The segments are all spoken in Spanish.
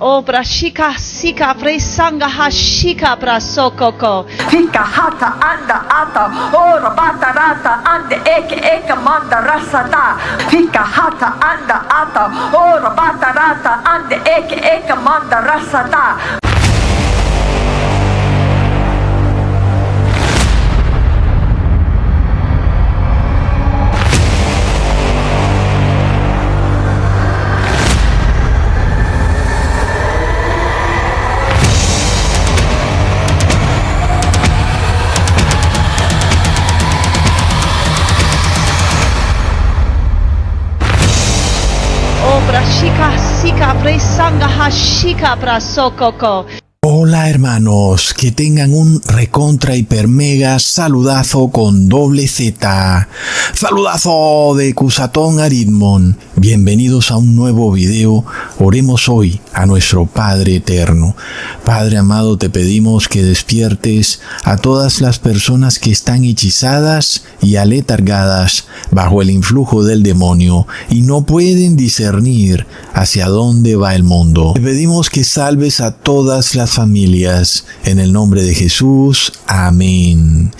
O brashika sika presanga hashika prasokoko. Fika hata anda ata ora bata rata ande eke manda rasata. Fika hata anda ata ora bata rata ande eke manda rasata. Brashika sika presanga hashika prasokoko. Hola hermanos, que tengan un recontra hiper mega saludazo con doble Z. Saludazo de Cusatón Aritmon. Bienvenidos a un nuevo video. Oremos hoy a nuestro Padre Eterno. Padre amado, te pedimos que despiertes a todas las personas que están hechizadas y aletargadas bajo el influjo del demonio y no pueden discernir hacia dónde va el mundo. Te pedimos que salves a todas las familias, en el nombre de Jesús, amén.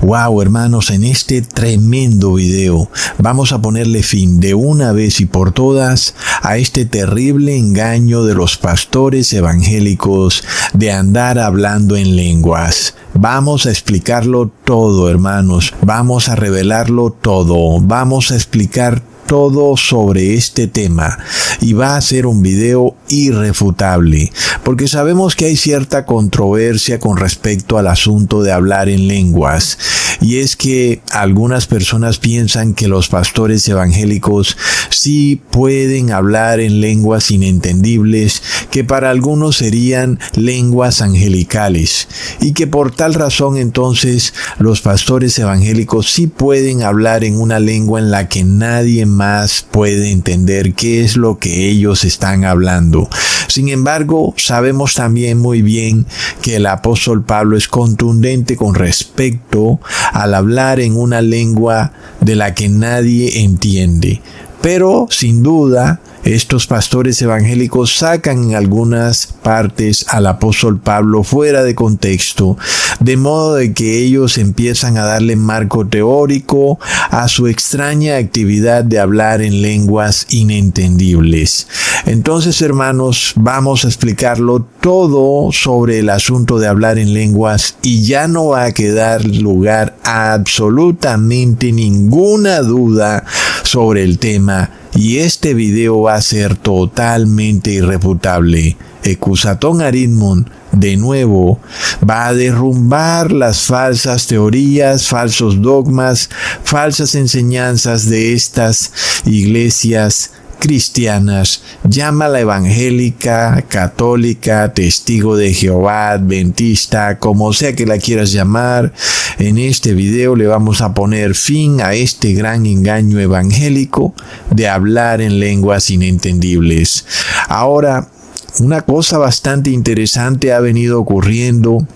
Wow, hermanos, en este tremendo video vamos a ponerle fin de una vez y por todas a este terrible engaño de los pastores evangélicos de andar hablando en lenguas. Vamos a explicarlo todo, hermanos, vamos a revelarlo todo, vamos a explicar todo sobre este tema y va a ser un video irrefutable porque sabemos que hay cierta controversia con respecto al asunto de hablar en lenguas y es que algunas personas piensan que los pastores evangélicos sí pueden hablar en lenguas inentendibles que para algunos serían lenguas angelicales y que por tal razón entonces los pastores evangélicos sí pueden hablar en una lengua en la que nadie más puede entender qué es lo que ellos están hablando. Sin embargo, sabemos también muy bien que el apóstol Pablo es contundente con respecto al hablar en una lengua de la que nadie entiende. Pero, sin duda, estos pastores evangélicos sacan en algunas partes al apóstol Pablo fuera de contexto, de modo de que ellos empiezan a darle marco teórico a su extraña actividad de hablar en lenguas inentendibles. Entonces, hermanos, vamos a explicarlo todo sobre el asunto de hablar en lenguas y ya no va a quedar lugar a absolutamente ninguna duda sobre el tema. Y este video va a ser totalmente irrefutable. Cusatón Aritmon, de nuevo, va a derrumbar las falsas teorías, falsos dogmas, falsas enseñanzas de estas iglesias cristianas, llámala evangélica, católica, testigo de Jehová, adventista, como sea que la quieras llamar. En este video le vamos a poner fin a este gran engaño evangélico de hablar en lenguas inentendibles. Ahora, una cosa bastante interesante ha venido ocurriendo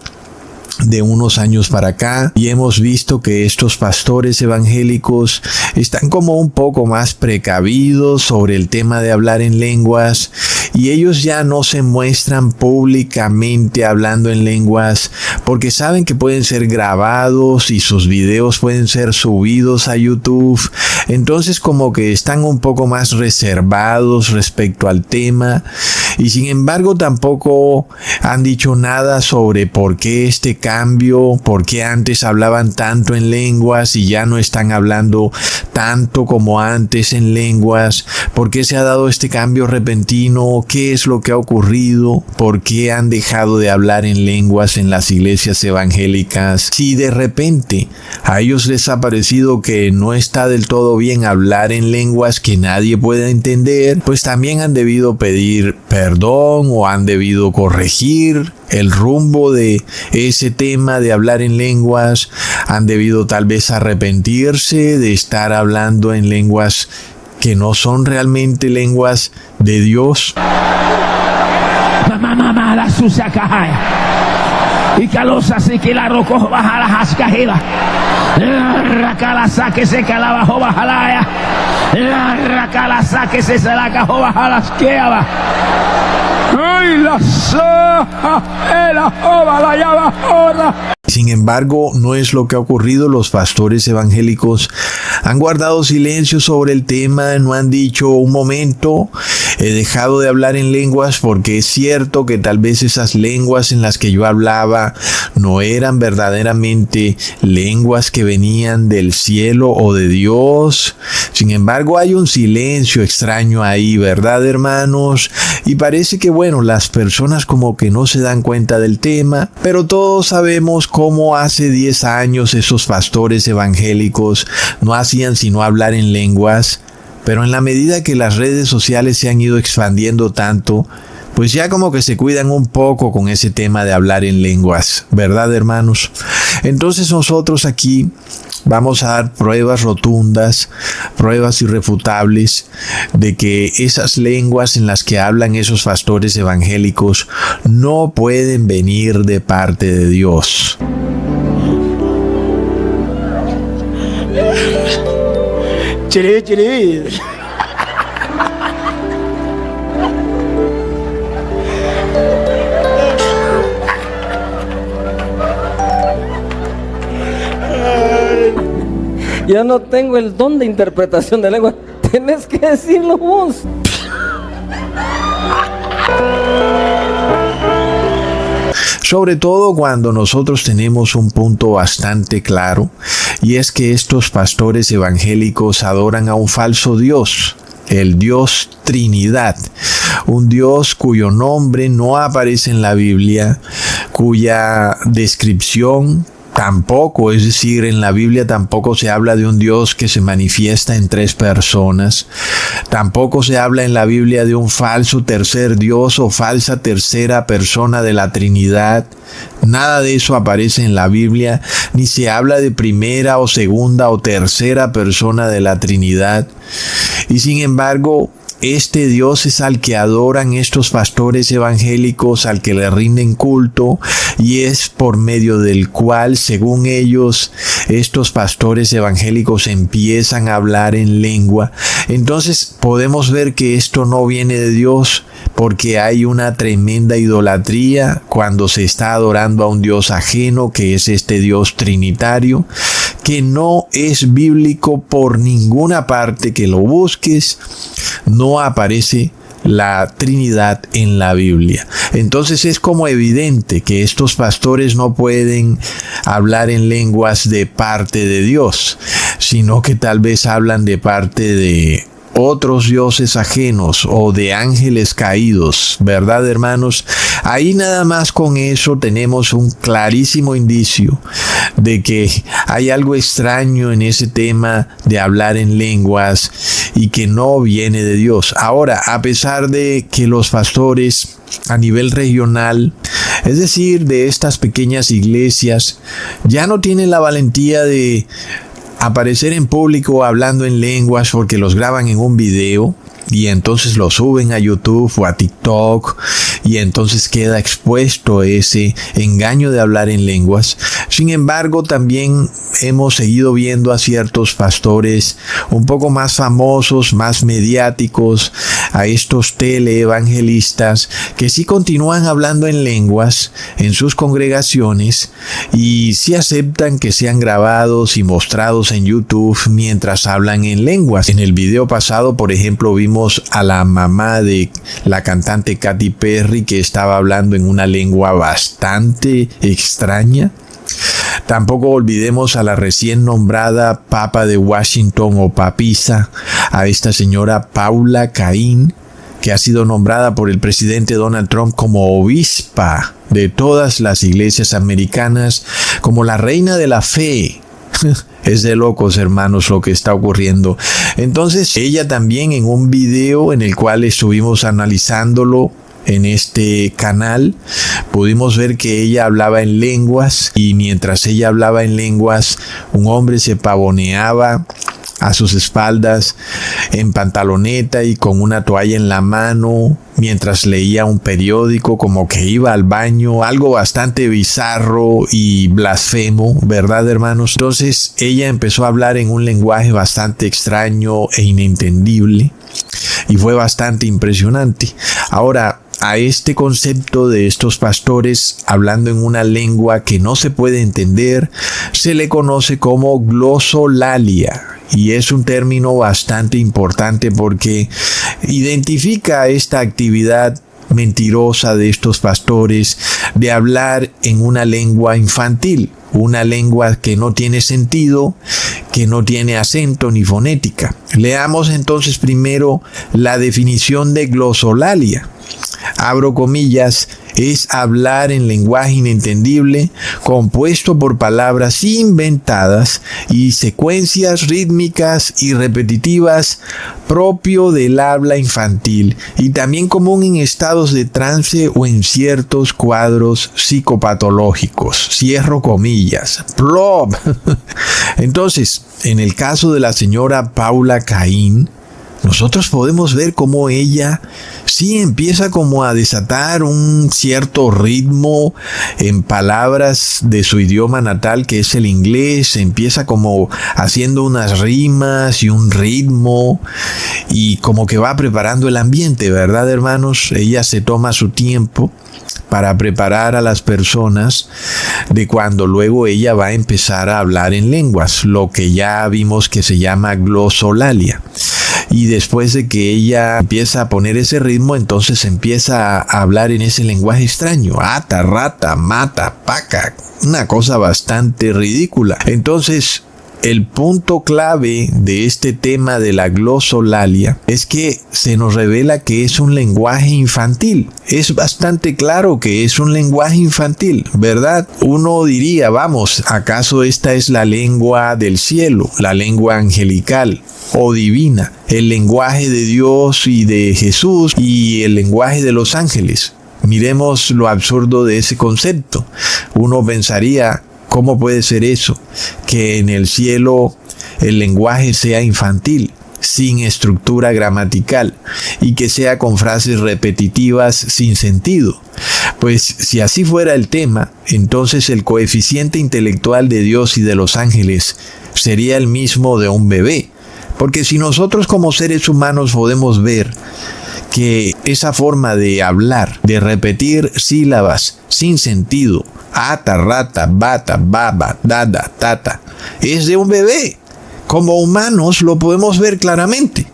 de unos años para acá y hemos visto que estos pastores evangélicos están como un poco más precavidos sobre el tema de hablar en lenguas y ellos ya no se muestran públicamente hablando en lenguas porque saben que pueden ser grabados y sus videos pueden ser subidos a YouTube. Entonces como que están un poco más reservados respecto al tema y sin embargo tampoco han dicho nada sobre por qué este cambio, por qué antes hablaban tanto en lenguas y ya no están hablando tanto como antes en lenguas, por qué se ha dado este cambio repentino, qué es lo que ha ocurrido, por qué han dejado de hablar en lenguas en las iglesias evangélicas. Si de repente a ellos les ha parecido que no está del todo bien hablar en lenguas que nadie pueda entender, pues también han debido pedir perdón o han debido corregir el rumbo de ese tema de hablar en lenguas, han debido tal vez arrepentirse de estar hablando en lenguas que no son realmente lenguas de Dios. Y calosa se que la roco baja la jascajera. La racalaza que se calabajo baja la racalaza que se la cajó baja las queaba. ¡Ay, la soja! ¡La jova, la llava, joda! Sin embargo, no es lo que ha ocurrido. Los pastores evangélicos han guardado silencio sobre el tema, no han dicho un momento, he dejado de hablar en lenguas porque es cierto que tal vez esas lenguas en las que yo hablaba no eran verdaderamente lenguas que venían del cielo o de Dios. Sin embargo, hay un silencio extraño ahí, ¿verdad, hermanos? Y parece que, bueno, las personas como que no se dan cuenta del tema, pero todos sabemos cómo hace 10 años esos pastores evangélicos no hacían sino hablar en lenguas, pero en la medida que las redes sociales se han ido expandiendo tanto, pues ya como que se cuidan un poco con ese tema de hablar en lenguas, ¿verdad, hermanos? Entonces nosotros aquí vamos a dar pruebas rotundas, pruebas irrefutables de que esas lenguas en las que hablan esos pastores evangélicos no pueden venir de parte de Dios. Chiri, chiri. Yo no tengo el don de interpretación de lengua. Tenés que decirlo vos. Sobre todo cuando nosotros tenemos un punto bastante claro, y es que estos pastores evangélicos adoran a un falso Dios, el Dios Trinidad, un Dios cuyo nombre no aparece en la Biblia, cuya descripción tampoco, es decir, en la Biblia tampoco se habla de un Dios que se manifiesta en 3 personas. Tampoco se habla en la Biblia de un falso tercer Dios o falsa tercera persona de la Trinidad. Nada de eso aparece en la Biblia, ni se habla de primera o segunda o tercera persona de la Trinidad. Y sin embargo, este Dios es al que adoran estos pastores evangélicos, al que le rinden culto, y es por medio del cual, según ellos, estos pastores evangélicos empiezan a hablar en lengua. Entonces podemos ver que esto no viene de Dios, porque hay una tremenda idolatría cuando se está adorando a un Dios ajeno, que es este Dios trinitario, que no es bíblico por ninguna parte que lo busques. No aparece la Trinidad en la Biblia. Entonces es como evidente que estos pastores no pueden hablar en lenguas de parte de Dios, sino que tal vez hablan de parte de otros dioses ajenos o de ángeles caídos, ¿verdad, hermanos? Ahí nada más con eso tenemos un clarísimo indicio de que hay algo extraño en ese tema de hablar en lenguas y que no viene de Dios. Ahora, a pesar de que los pastores a nivel regional, es decir, de estas pequeñas iglesias, ya no tienen la valentía de aparecer en público hablando en lenguas porque los graban en un video y entonces lo suben a YouTube o a TikTok y entonces queda expuesto ese engaño de hablar en lenguas. Sin embargo, también hemos seguido viendo a ciertos pastores un poco más famosos, más mediáticos, a estos teleevangelistas que sí continúan hablando en lenguas en sus congregaciones y sí aceptan que sean grabados y mostrados en YouTube mientras hablan en lenguas. En el video pasado, por ejemplo, vimos a la mamá de la cantante Katy Perry que estaba hablando en una lengua bastante extraña. Tampoco olvidemos a la recién nombrada Papa de Washington o Papisa, a esta señora Paula Caín, que ha sido nombrada por el presidente Donald Trump como obispa de todas las iglesias americanas, como la reina de la fe. Es de locos, hermanos, lo que está ocurriendo. Entonces, ella también en un video en el cual estuvimos analizándolo en este canal, pudimos ver que ella hablaba en lenguas y mientras ella hablaba en lenguas, un hombre se pavoneaba a sus espaldas en pantaloneta y con una toalla en la mano mientras leía un periódico, como que iba al baño, algo bastante bizarro y blasfemo, ¿verdad, hermanos? Entonces ella empezó a hablar en un lenguaje bastante extraño e inentendible y fue bastante impresionante. Ahora, a este concepto de estos pastores hablando en una lengua que no se puede entender, se le conoce como glosolalia. Y es un término bastante importante porque identifica esta actividad mentirosa de estos pastores de hablar en una lengua infantil, una lengua que no tiene sentido, que no tiene acento ni fonética. Leamos entonces primero la definición de glosolalia. Abro comillas, es hablar en lenguaje inentendible, compuesto por palabras inventadas y secuencias rítmicas y repetitivas propio del habla infantil y también común en estados de trance o en ciertos cuadros psicopatológicos. Cierro comillas. Plop. Entonces, en el caso de la señora Paula Caín, nosotros podemos ver cómo ella sí empieza como a desatar un cierto ritmo en palabras de su idioma natal, que es el inglés. Empieza como haciendo unas rimas y un ritmo y como que va preparando el ambiente, ¿verdad, hermanos? Ella se toma su tiempo para preparar a las personas de cuando luego ella va a empezar a hablar en lenguas, lo que ya vimos que se llama glosolalia. Y después de que ella empieza a poner ese ritmo, entonces empieza a hablar en ese lenguaje extraño. Ata, rata, mata, paca. Una cosa bastante ridícula. Entonces, el punto clave de este tema de la glosolalia es que se nos revela que es un lenguaje infantil. Es bastante claro que es un lenguaje infantil, ¿verdad? Uno diría, vamos, ¿acaso esta es la lengua del cielo, la lengua angelical o divina, el lenguaje de Dios y de Jesús y el lenguaje de los ángeles? Miremos lo absurdo de ese concepto. Uno pensaría, ¿cómo puede ser eso? Que en el cielo el lenguaje sea infantil, sin estructura gramatical, y que sea con frases repetitivas sin sentido. Pues si así fuera el tema, entonces el coeficiente intelectual de Dios y de los ángeles sería el mismo de un bebé. Porque si nosotros como seres humanos podemos ver que esa forma de hablar, de repetir sílabas sin sentido, ata, rata, bata, baba, dada, tata, es de un bebé. Como humanos lo podemos ver claramente.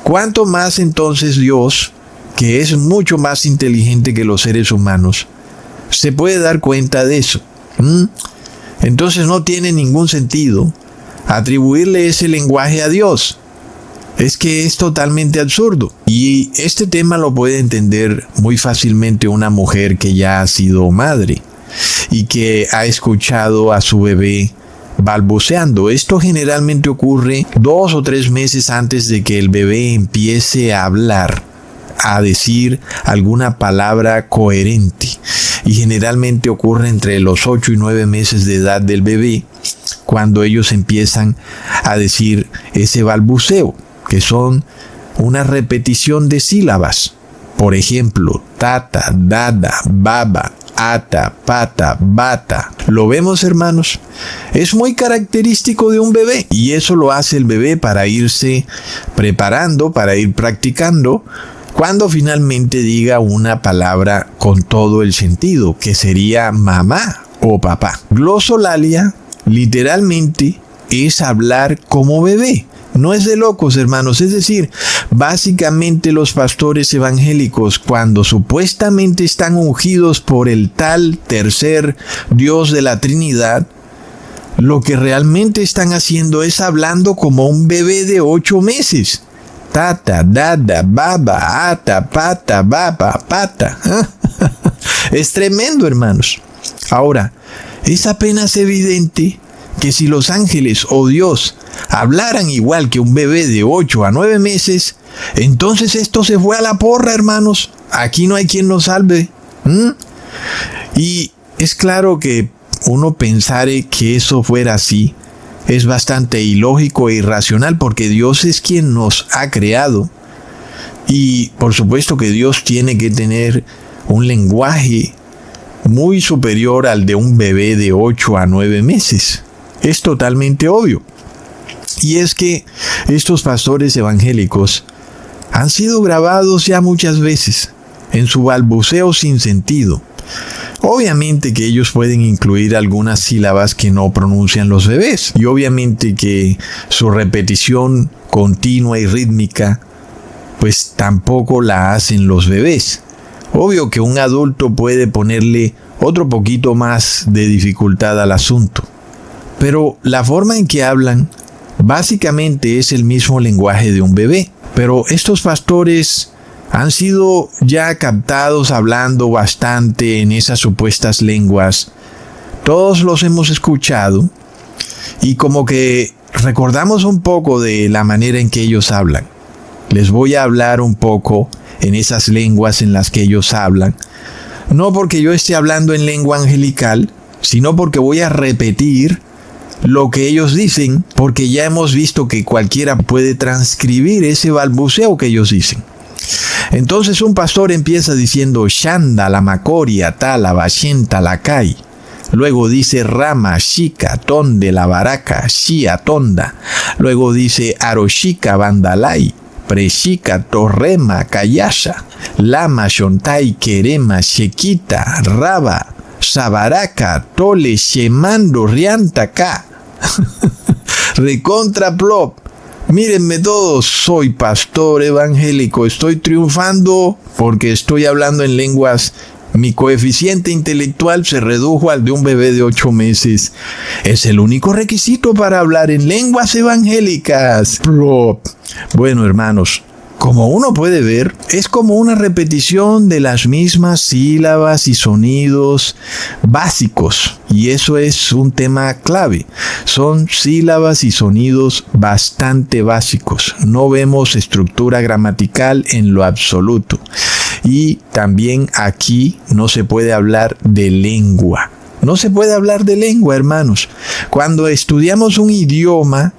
¿Cuánto más entonces Dios, que es mucho más inteligente que los seres humanos, se puede dar cuenta de eso? Entonces no tiene ningún sentido atribuirle ese lenguaje a Dios. Es que es totalmente absurdo. Y este tema lo puede entender muy fácilmente una mujer que ya ha sido madre y que ha escuchado a su bebé balbuceando. Esto generalmente ocurre 2 o 3 meses antes de que el bebé empiece a hablar, a decir alguna palabra coherente. Y generalmente ocurre entre los 8 y 9 meses de edad del bebé, cuando ellos empiezan a decir ese balbuceo, que son una repetición de sílabas. Por ejemplo, tata, dada, baba, ata, pata, bata. ¿Lo vemos, hermanos? Es muy característico de un bebé, y eso lo hace el bebé para irse preparando, para ir practicando, cuando finalmente diga una palabra con todo el sentido, que sería mamá o papá. Glosolalia literalmente es hablar como bebé. No es de locos, hermanos. Es decir, básicamente los pastores evangélicos, cuando supuestamente están ungidos por el tal tercer Dios de la Trinidad, lo que realmente están haciendo es hablando como un bebé de 8 meses. Tata, dada, baba, ata, pata, baba, pata. Es tremendo, hermanos. Ahora, es apenas evidente que si los ángeles o Dios hablaran igual que un bebé de 8 a 9 meses, entonces esto se fue a la porra, hermanos. Aquí no hay quien nos salve. Y es claro que uno pensare que eso fuera así es bastante ilógico e irracional, porque Dios es quien nos ha creado. Y por supuesto que Dios tiene que tener un lenguaje muy superior al de un bebé de 8 a 9 meses. Es totalmente obvio. Y es que estos pastores evangélicos han sido grabados ya muchas veces en su balbuceo sin sentido. Obviamente que ellos pueden incluir algunas sílabas que no pronuncian los bebés, y obviamente que su repetición continua y rítmica pues tampoco la hacen los bebés. Obvio que un adulto puede ponerle otro poquito más de dificultad al asunto, pero la forma en que hablan básicamente es el mismo lenguaje de un bebé. Pero estos pastores han sido ya captados hablando bastante en esas supuestas lenguas. Todos los hemos escuchado y como que recordamos un poco de la manera en que ellos hablan. Les voy a hablar un poco en esas lenguas en las que ellos hablan. No porque yo esté hablando en lengua angelical, sino porque voy a repetir lo que ellos dicen, porque ya hemos visto que cualquiera puede transcribir ese balbuceo que ellos dicen. Entonces un pastor empieza diciendo Shanda, la macoria, tala, bashenta, la kai. Luego dice Rama, Shika, Tonde, la baraca, Shia, Tonda. Luego dice Aroshika, Bandalai, Preshika, Torrema, Kayasha, Lama, Shontai, Kerema, Shekita, Raba, Sabaraka, Tole, Shemando, Riantaka. Recontra plop. Mírenme todos, soy pastor evangélico, estoy triunfando porque estoy hablando en lenguas. Mi coeficiente intelectual se redujo al de un bebé de 8 meses. Es el único requisito para hablar en lenguas evangélicas. Plop. Bueno, hermanos, como uno puede ver, es como una repetición de las mismas sílabas y sonidos básicos. Y eso es un tema clave. Son sílabas y sonidos bastante básicos. No vemos estructura gramatical en lo absoluto. Y también aquí no se puede hablar de lengua. No se puede hablar de lengua, hermanos. Cuando estudiamos un idioma,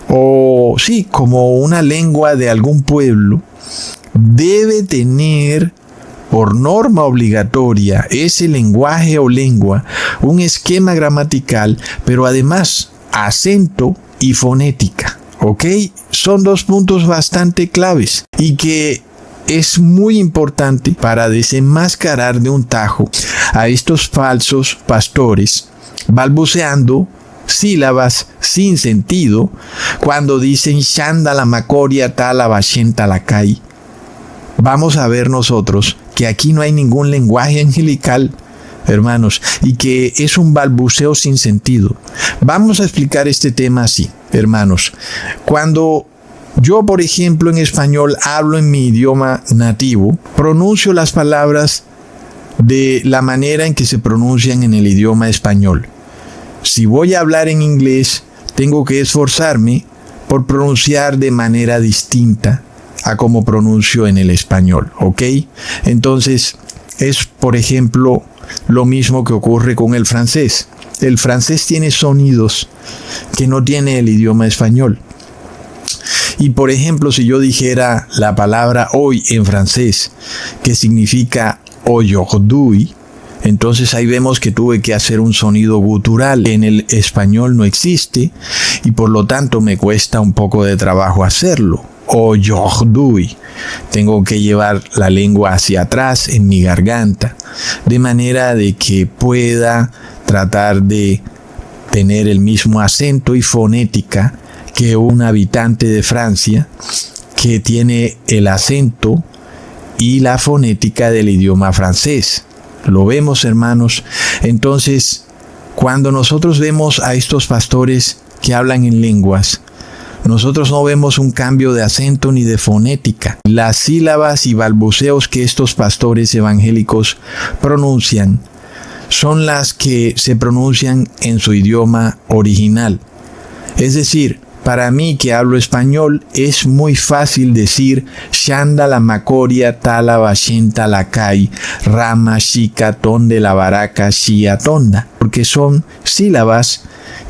o sí, como una lengua de algún pueblo, debe tener por norma obligatoria ese lenguaje o lengua un esquema gramatical, pero además acento y fonética. ¿Ok? Son dos puntos bastante claves y que es muy importante para desenmascarar de un tajo a estos falsos pastores balbuceando sílabas sin sentido cuando dicen Shanda, la macoria, tala, bashenta, la kai. Vamos a ver nosotros que aquí no hay ningún lenguaje angelical, hermanos, y que es un balbuceo sin sentido. Vamos a explicar este tema así, hermanos. Cuando yo, por ejemplo, en español hablo en mi idioma nativo, pronuncio las palabras de la manera en que se pronuncian en el idioma español. Si voy a hablar en inglés, tengo que esforzarme por pronunciar de manera distinta a como pronuncio en el español, ¿ok? Entonces, es, por ejemplo, lo mismo que ocurre con el francés. El francés tiene sonidos que no tiene el idioma español. Y por ejemplo, si yo dijera la palabra hoy en francés, que significa aujourd'hui, entonces ahí vemos que tuve que hacer un sonido gutural. En el español no existe y por lo tanto me cuesta un poco de trabajo hacerlo. Aujourd'hui. Tengo que llevar la lengua hacia atrás en mi garganta, de manera de que pueda tratar de tener el mismo acento y fonética que un habitante de Francia que tiene el acento y la fonética del idioma francés. ¿Lo vemos, hermanos? Entonces, cuando nosotros vemos a estos pastores que hablan en lenguas, nosotros no vemos un cambio de acento ni de fonética. Las sílabas y balbuceos que estos pastores evangélicos pronuncian son las que se pronuncian en su idioma original. Es decir, para mí que hablo español es muy fácil decir Shanda, la macoria, tala, bashenta, la kai, rama, shika, tonde, la baraca, shia, tonda, porque son sílabas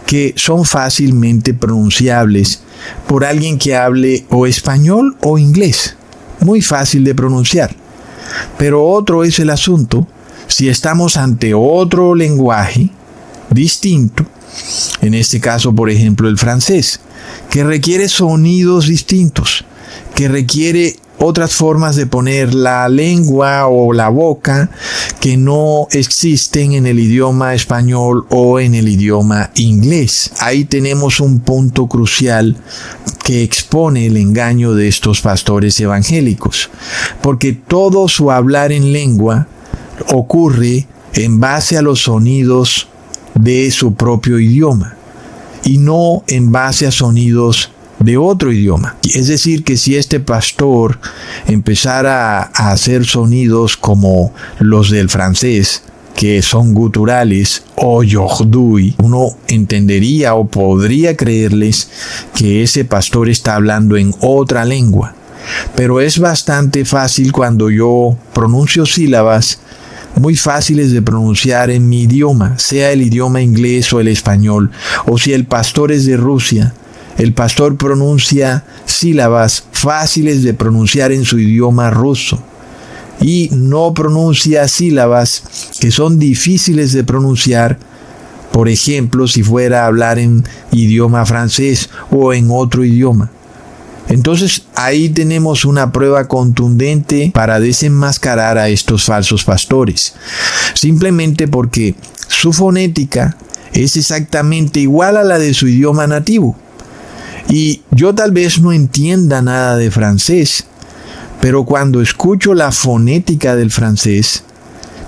que son fácilmente pronunciables por alguien que hable o español o inglés. Muy fácil de pronunciar. Pero otro es el asunto si estamos ante otro lenguaje distinto, en este caso, por ejemplo, el francés, que requiere sonidos distintos, que requiere otras formas de poner la lengua o la boca que no existen en el idioma español o en el idioma inglés. Ahí tenemos un punto crucial que expone el engaño de estos pastores evangélicos, porque todo su hablar en lengua ocurre en base a los sonidos de su propio idioma y no en base a sonidos de otro idioma. Es decir, que si este pastor empezara a hacer sonidos como los del francés, que son guturales, o yordui, uno entendería o podría creerles que ese pastor está hablando en otra lengua. Pero es bastante fácil cuando yo pronuncio sílabas muy fáciles de pronunciar en mi idioma, sea el idioma inglés o el español, o si el pastor es de Rusia, el pastor pronuncia sílabas fáciles de pronunciar en su idioma ruso y no pronuncia sílabas que son difíciles de pronunciar, por ejemplo, si fuera a hablar en idioma francés o en otro idioma. Entonces ahí tenemos una prueba contundente para desenmascarar a estos falsos pastores, simplemente porque su fonética es exactamente igual a la de su idioma nativo. Y yo tal vez no entienda nada de francés, pero cuando escucho la fonética del francés,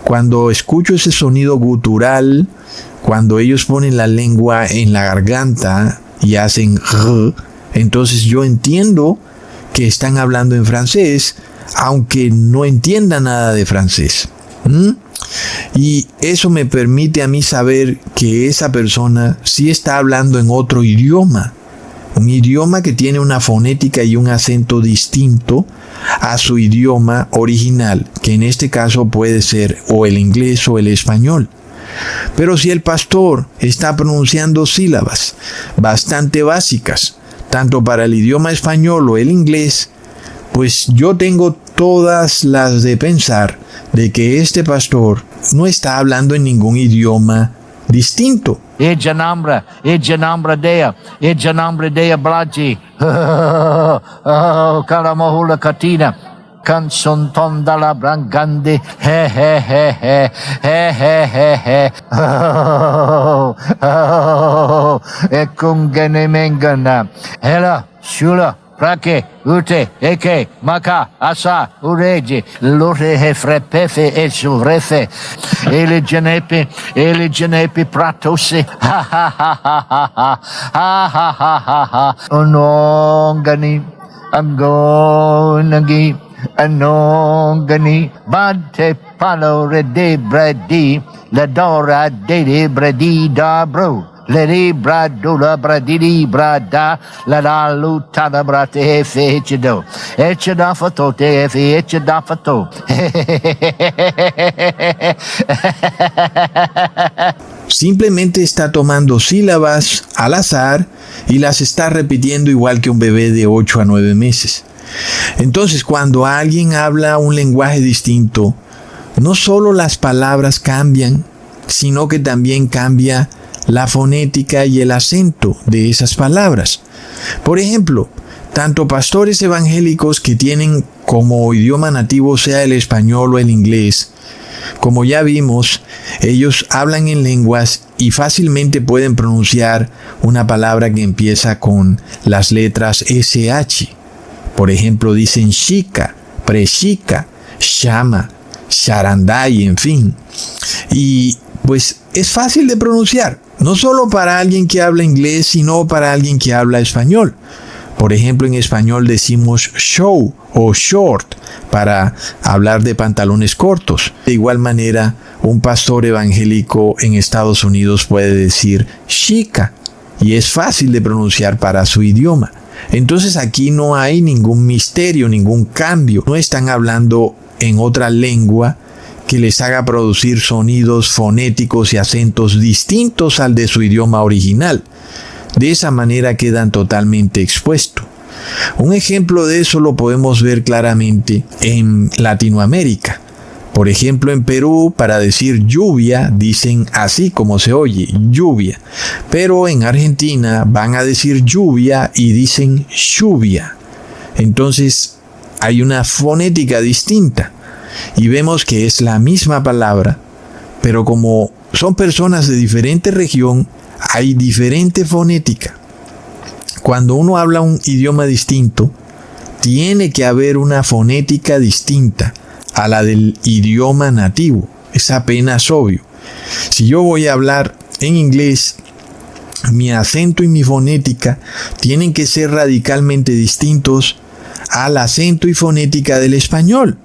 cuando escucho ese sonido gutural, cuando ellos ponen la lengua en la garganta y hacen r, entonces yo entiendo que están hablando en francés, aunque no entienda nada de francés. Y eso me permite a mí saber que esa persona sí está hablando en otro idioma. Un idioma que tiene una fonética y un acento distinto a su idioma original, que en este caso puede ser o el inglés o el español. Pero si el pastor está pronunciando sílabas bastante básicas, tanto para el idioma español o el inglés, pues yo tengo todas las de pensar de que este pastor no está hablando en ningún idioma distinto. Ejanambra dea Blaji, Karamohula Katina, Canson Tondala Brangande, he, Ekungene Mengana, Hela, Shula. Prake, ute, eke, maka, asa, ureji, lore hefrepefe e suvrefe, ele genepi pratose, ha ha ha ha ha ha, ha ha ha ha ha, onongani, angonagi, anongani, bante palo rede bredi, ladora de bredi da bro. Lady Bradula Bradidi Brada La Lutana Brate Fechado Echadafato Te Echadafato. Simplemente está tomando sílabas al azar y las está repitiendo igual que un bebé de 8 a 9 meses. Entonces, cuando alguien habla un lenguaje distinto, no solo las palabras cambian, sino que también cambia la fonética y el acento de esas palabras. Por ejemplo, tanto pastores evangélicos que tienen como idioma nativo sea el español o el inglés, como ya vimos, ellos hablan en lenguas y fácilmente pueden pronunciar una palabra que empieza con las letras SH. Por ejemplo, dicen shika, preshika, shama, sharandai, en fin. Y pues es fácil de pronunciar, no solo para alguien que habla inglés, sino para alguien que habla español. Por ejemplo, en español decimos show o short para hablar de pantalones cortos. De igual manera, un pastor evangélico en Estados Unidos puede decir chica y es fácil de pronunciar para su idioma. Entonces aquí no hay ningún misterio, ningún cambio. No están hablando en otra lengua que les haga producir sonidos fonéticos y acentos distintos al de su idioma original. De esa manera quedan totalmente expuestos. Un ejemplo de eso lo podemos ver claramente en Latinoamérica. Por ejemplo, en Perú, para decir lluvia, dicen así como se oye, lluvia. Pero en Argentina van a decir lluvia y dicen lluvia. Entonces, hay una fonética distinta. Y vemos que es la misma palabra, pero como son personas de diferente región, hay diferente fonética. Cuando uno habla un idioma distinto, tiene que haber una fonética distinta a la del idioma nativo. Es apenas obvio. Si yo voy a hablar en inglés, mi acento y mi fonética tienen que ser radicalmente distintos al acento y fonética del español.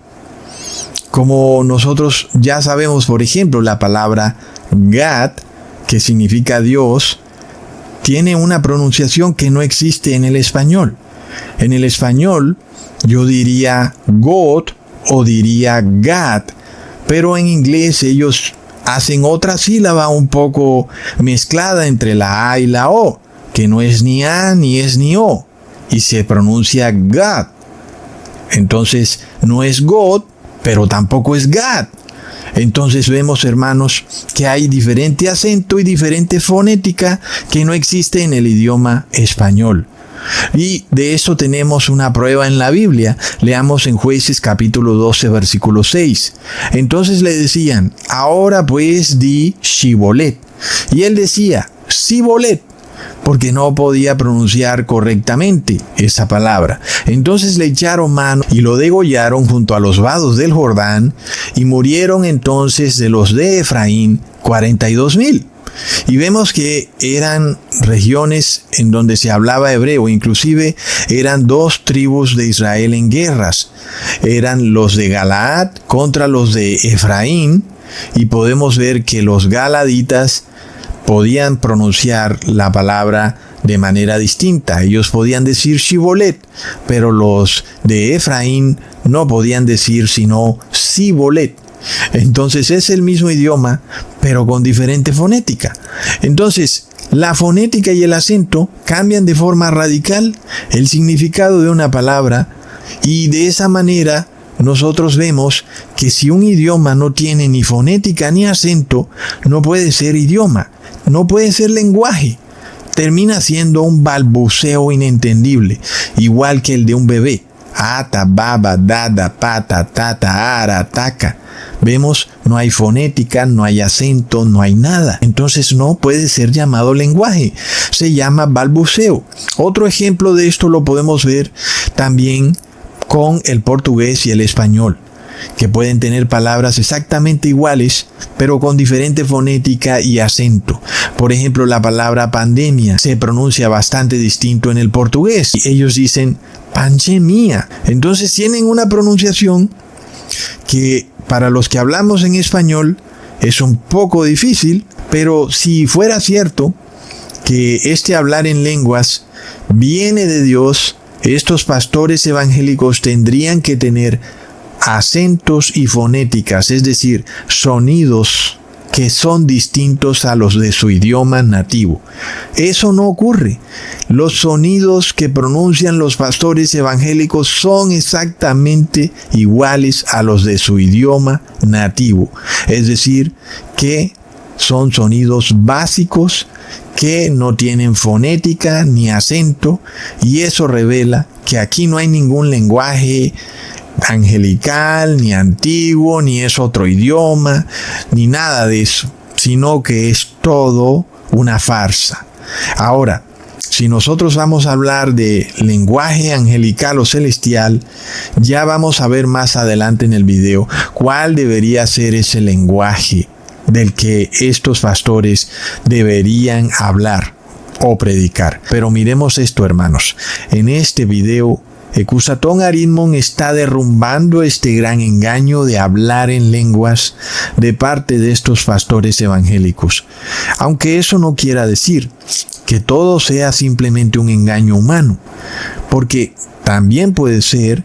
Como nosotros ya sabemos, por ejemplo, la palabra God, que significa Dios, tiene una pronunciación que no existe en el español. En el español yo diría God o diría God, pero en inglés ellos hacen otra sílaba un poco mezclada entre la A y la O, que no es ni A ni es ni O, y se pronuncia God. Entonces no es God, pero tampoco es God. Entonces vemos, hermanos, que hay diferente acento y diferente fonética que no existe en el idioma español. Y de eso tenemos una prueba en la Biblia. Leamos en Jueces capítulo 12, versículo 6. Entonces le decían: ahora pues di Shibolet. Y él decía Sibolet, porque no podía pronunciar correctamente esa palabra. Entonces le echaron mano y lo degollaron junto a los vados del Jordán, y murieron entonces de los de Efraín 42,000. Y vemos que eran regiones en donde se hablaba hebreo, inclusive eran dos tribus de Israel en guerras. Eran los de Galaad contra los de Efraín, y podemos ver que los galaditas podían pronunciar la palabra de manera distinta. Ellos podían decir Shibolet, pero los de Efraín no podían decir sino Sibolet. Entonces es el mismo idioma, pero con diferente fonética. Entonces, la fonética y el acento cambian de forma radical el significado de una palabra, y de esa manera nosotros vemos que si un idioma no tiene ni fonética ni acento, no puede ser idioma, no puede ser lenguaje. Termina siendo un balbuceo inentendible, igual que el de un bebé. Ata, baba, dada, pata, tata, ara, taca. Vemos, no hay fonética, no hay acento, no hay nada. Entonces no puede ser llamado lenguaje. Se llama balbuceo. Otro ejemplo de esto lo podemos ver también con el portugués y el español, que pueden tener palabras exactamente iguales, pero con diferente fonética y acento. Por ejemplo, la palabra pandemia se pronuncia bastante distinto en el portugués. Ellos dicen pandemia. Entonces tienen una pronunciación que para los que hablamos en español es un poco difícil, pero si fuera cierto que este hablar en lenguas viene de Dios, estos pastores evangélicos tendrían que tener acentos y fonéticas, es decir, sonidos que son distintos a los de su idioma nativo. Eso no ocurre. Los sonidos que pronuncian los pastores evangélicos son exactamente iguales a los de su idioma nativo. Es decir, que son sonidos básicos que no tienen fonética ni acento, y eso revela que aquí no hay ningún lenguaje angelical, ni antiguo, ni es otro idioma, ni nada de eso, sino que es todo una farsa. Ahora, si nosotros vamos a hablar de lenguaje angelical o celestial, ya vamos a ver más adelante en el video cuál debería ser ese lenguaje del que estos pastores deberían hablar o predicar. Pero miremos esto, hermanos. En este video, Ecusatón Aridmon está derrumbando este gran engaño de hablar en lenguas de parte de estos pastores evangélicos. Aunque eso no quiera decir que todo sea simplemente un engaño humano, porque también puede ser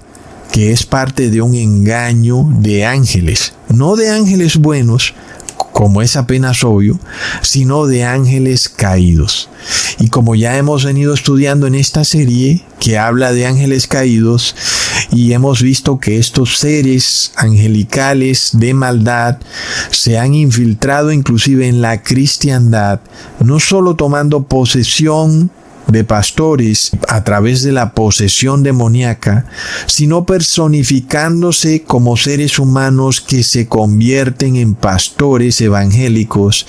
que es parte de un engaño de ángeles, no de ángeles buenos, como es apenas obvio, sino de ángeles caídos. Y como ya hemos venido estudiando en esta serie que habla de ángeles caídos, y hemos visto que estos seres angelicales de maldad se han infiltrado inclusive en la cristiandad, no solo tomando posesión de pastores a través de la posesión demoníaca, sino personificándose como seres humanos que se convierten en pastores evangélicos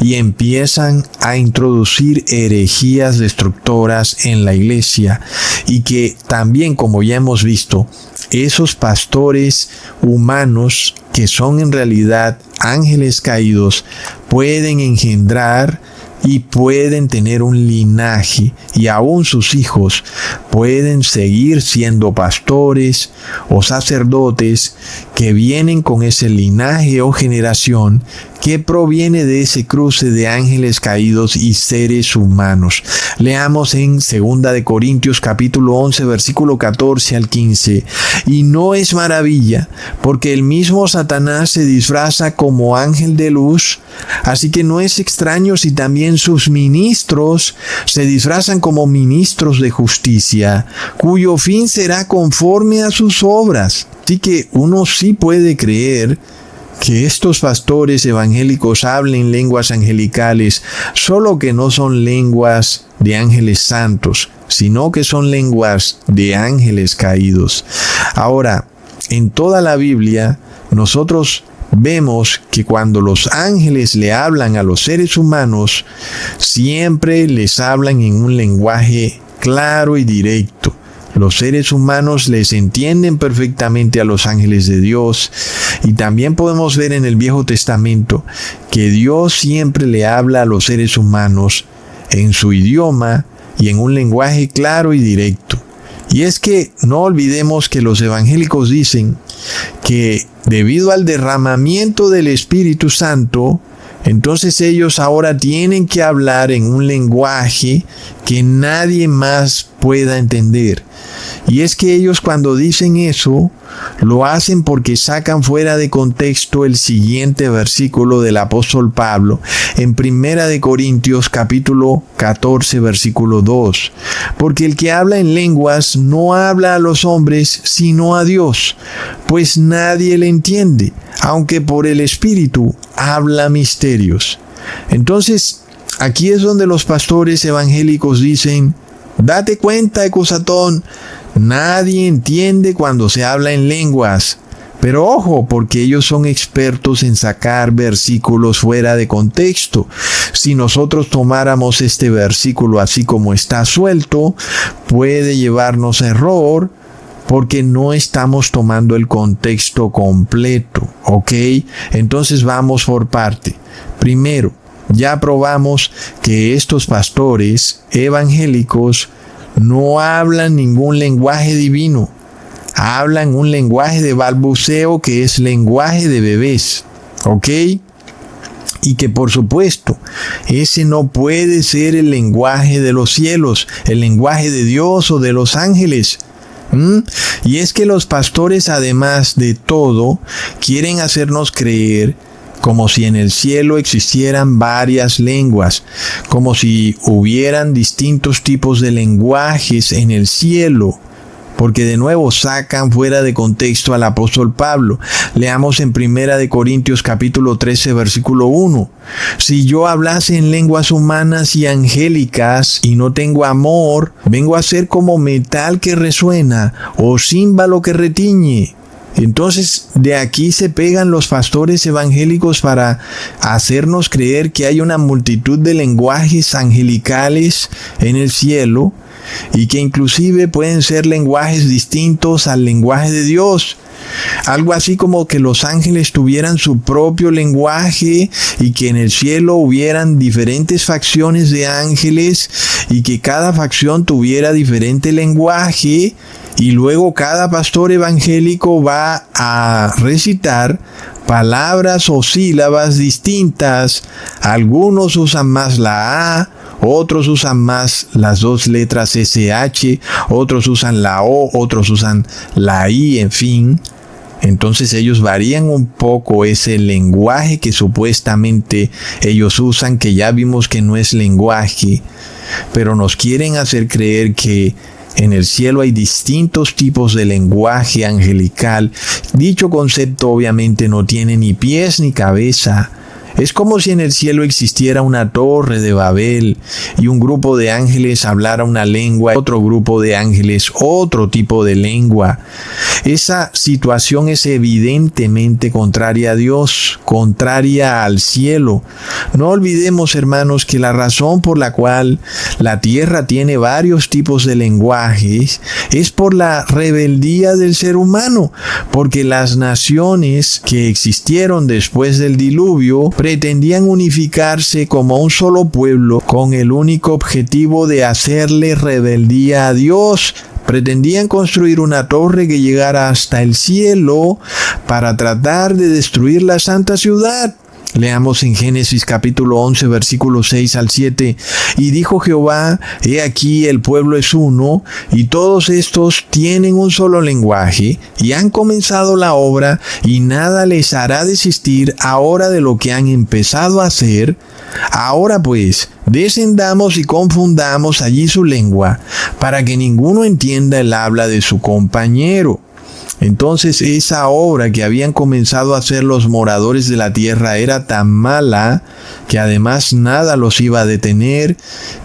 y empiezan a introducir herejías destructoras en la iglesia, y que también, como ya hemos visto, esos pastores humanos, que son en realidad ángeles caídos, pueden engendrar y pueden tener un linaje, y aún sus hijos pueden seguir siendo pastores o sacerdotes que vienen con ese linaje o generación que proviene de ese cruce de ángeles caídos y seres humanos. Leamos en 2 de Corintios capítulo 11 versículo 14 al 15. Y no es maravilla, porque el mismo Satanás se disfraza como ángel de luz, así que no es extraño si también sus ministros se disfrazan como ministros de justicia, cuyo fin será conforme a sus obras. Así que uno sí puede creer que estos pastores evangélicos hablen lenguas angelicales, solo que no son lenguas de ángeles santos, sino que son lenguas de ángeles caídos. Ahora, en toda la Biblia, nosotros vemos que cuando los ángeles le hablan a los seres humanos, siempre les hablan en un lenguaje claro y directo. Los seres humanos les entienden perfectamente a los ángeles de Dios, y también podemos ver en el Viejo Testamento que Dios siempre le habla a los seres humanos en su idioma y en un lenguaje claro y directo. Y es que no olvidemos que los evangélicos dicen que debido al derramamiento del Espíritu Santo, entonces ellos ahora tienen que hablar en un lenguaje que nadie más pueda entender. Y es que ellos, cuando dicen eso, lo hacen porque sacan fuera de contexto el siguiente versículo del apóstol Pablo en 1 de Corintios capítulo 14 versículo 2. Porque el que habla en lenguas no habla a los hombres sino a Dios, pues nadie le entiende, aunque por el Espíritu habla misterios. Entonces, aquí es donde los pastores evangélicos dicen: date cuenta, Ecusatón, nadie entiende cuando se habla en lenguas. Pero ojo, porque ellos son expertos en sacar versículos fuera de contexto. Si nosotros tomáramos este versículo así como está suelto, puede llevarnos a error, porque no estamos tomando el contexto completo, ¿ok? Entonces vamos por parte. Primero, ya probamos que estos pastores evangélicos no hablan ningún lenguaje divino. Hablan un lenguaje de balbuceo que es lenguaje de bebés, ¿ok? Y que por supuesto, ese no puede ser el lenguaje de los cielos, el lenguaje de Dios o de los ángeles. Y es que los pastores, además de todo, quieren hacernos creer como si en el cielo existieran varias lenguas, como si hubieran distintos tipos de lenguajes en el cielo, porque de nuevo sacan fuera de contexto al apóstol Pablo. Leamos en 1 de Corintios capítulo 13 versículo 1. Si yo hablase en lenguas humanas y angélicas y no tengo amor, vengo a ser como metal que resuena o címbalo que retiñe. Entonces, de aquí se pegan los pastores evangélicos para hacernos creer que hay una multitud de lenguajes angelicales en el cielo, y que inclusive pueden ser lenguajes distintos al lenguaje de Dios. Algo así como que los ángeles tuvieran su propio lenguaje, y que en el cielo hubieran diferentes facciones de ángeles, y que cada facción tuviera diferente lenguaje, y luego cada pastor evangélico va a recitar palabras o sílabas distintas. Algunos usan más la A, otros usan más las dos letras SH, otros usan la O, otros usan la I, en fin. Entonces ellos varían un poco ese lenguaje que supuestamente ellos usan, que ya vimos que no es lenguaje, pero nos quieren hacer creer que en el cielo hay distintos tipos de lenguaje angelical. Dicho concepto obviamente no tiene ni pies ni cabeza. Es como si en el cielo existiera una torre de Babel y un grupo de ángeles hablara una lengua, otro grupo de ángeles otro tipo de lengua. Esa situación es evidentemente contraria a Dios, contraria al cielo. No olvidemos, hermanos, que la razón por la cual la tierra tiene varios tipos de lenguajes es por la rebeldía del ser humano, porque las naciones que existieron después del diluvio pretendían unificarse como un solo pueblo con el único objetivo de hacerle rebeldía a Dios. Pretendían construir una torre que llegara hasta el cielo para tratar de destruir la santa ciudad. Leamos en Génesis capítulo 11, versículos 6 al 7. Y dijo Jehová, he aquí el pueblo es uno, y todos estos tienen un solo lenguaje, y han comenzado la obra, y nada les hará desistir ahora de lo que han empezado a hacer. Ahora pues, descendamos y confundamos allí su lengua, para que ninguno entienda el habla de su compañero. Entonces esa obra que habían comenzado a hacer los moradores de la tierra era tan mala que además nada los iba a detener,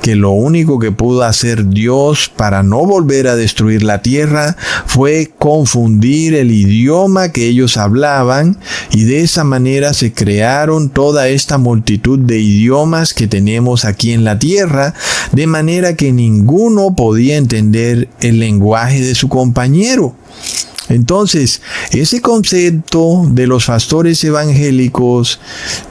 que lo único que pudo hacer Dios para no volver a destruir la tierra fue confundir el idioma que ellos hablaban, y de esa manera se crearon toda esta multitud de idiomas que tenemos aquí en la tierra, de manera que ninguno podía entender el lenguaje de su compañero. Entonces, ese concepto de los pastores evangélicos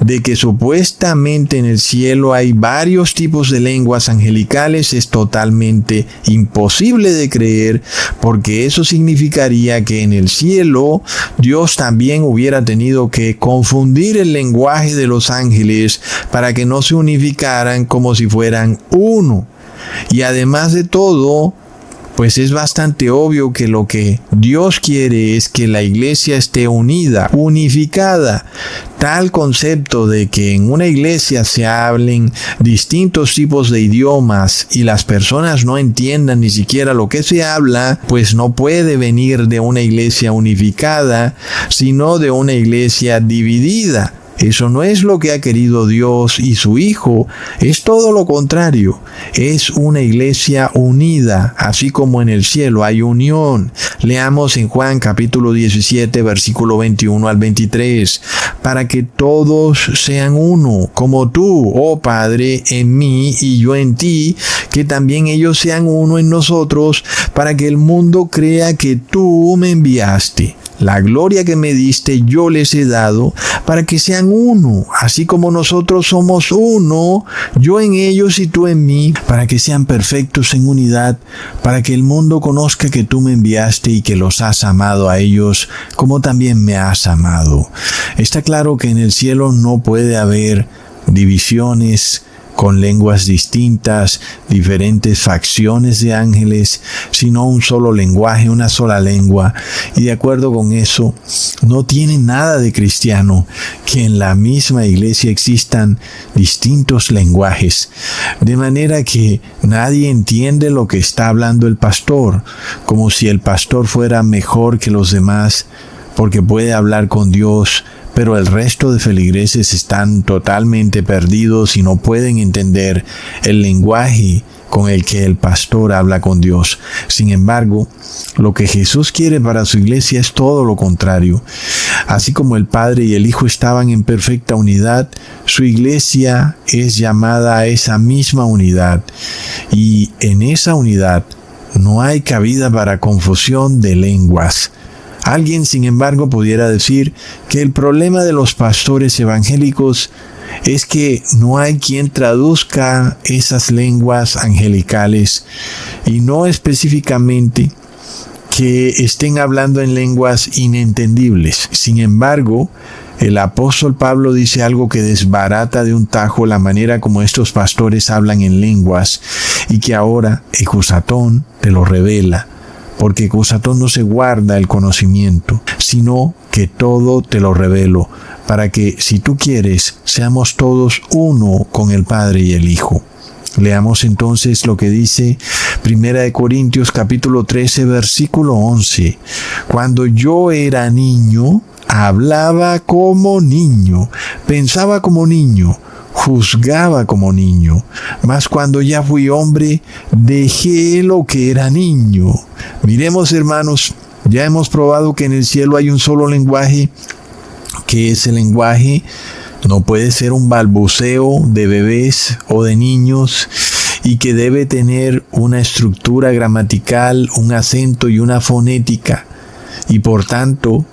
de que supuestamente en el cielo hay varios tipos de lenguas angelicales es totalmente imposible de creer, porque eso significaría que en el cielo Dios también hubiera tenido que confundir el lenguaje de los ángeles para que no se unificaran como si fueran uno. Y además de todo, pues es bastante obvio que lo que Dios quiere es que la iglesia esté unida, unificada. Tal concepto de que en una iglesia se hablen distintos tipos de idiomas y las personas no entiendan ni siquiera lo que se habla, pues no puede venir de una iglesia unificada, sino de una iglesia dividida. Eso no es lo que ha querido Dios y su Hijo, es todo lo contrario. Es una iglesia unida, así como en el cielo hay unión. Leamos en Juan capítulo 17, versículo 21 al 23. Para que todos sean uno, como tú, oh Padre, en mí y yo en ti, que también ellos sean uno en nosotros, para que el mundo crea que tú me enviaste. La gloria que me diste yo les he dado, para que sean uno, así como nosotros somos uno, yo en ellos y tú en mí, para que sean perfectos en unidad, para que el mundo conozca que tú me enviaste y que los has amado a ellos, como también me has amado. Está claro que en el cielo no puede haber divisiones con lenguas distintas, diferentes facciones de ángeles, sino un solo lenguaje, una sola lengua. Y de acuerdo con eso, no tiene nada de cristiano que en la misma iglesia existan distintos lenguajes, de manera que nadie entiende lo que está hablando el pastor, como si el pastor fuera mejor que los demás, porque puede hablar con Dios, pero el resto de feligreses están totalmente perdidos y no pueden entender el lenguaje con el que el pastor habla con Dios. Sin embargo, lo que Jesús quiere para su iglesia es todo lo contrario. Así como el Padre y el Hijo estaban en perfecta unidad, su iglesia es llamada a esa misma unidad. Y en esa unidad no hay cabida para confusión de lenguas. Alguien, sin embargo, pudiera decir que el problema de los pastores evangélicos es que no hay quien traduzca esas lenguas angelicales, y no específicamente que estén hablando en lenguas inentendibles. Sin embargo, el apóstol Pablo dice algo que desbarata de un tajo la manera como estos pastores hablan en lenguas, y que ahora Ecusatón te lo revela. Porque Ecusatón no se guarda el conocimiento, sino que todo te lo revelo, para que, si tú quieres, seamos todos uno con el Padre y el Hijo. Leamos entonces lo que dice 1 Corintios capítulo 13, versículo 11. Cuando yo era niño, hablaba como niño, pensaba como niño, juzgaba como niño, mas cuando ya fui hombre, dejé lo que era niño. Miremos, hermanos, ya hemos probado que en el cielo hay un solo lenguaje, que ese lenguaje no puede ser un balbuceo de bebés o de niños, y que debe tener una estructura gramatical, un acento y una fonética, y por tanto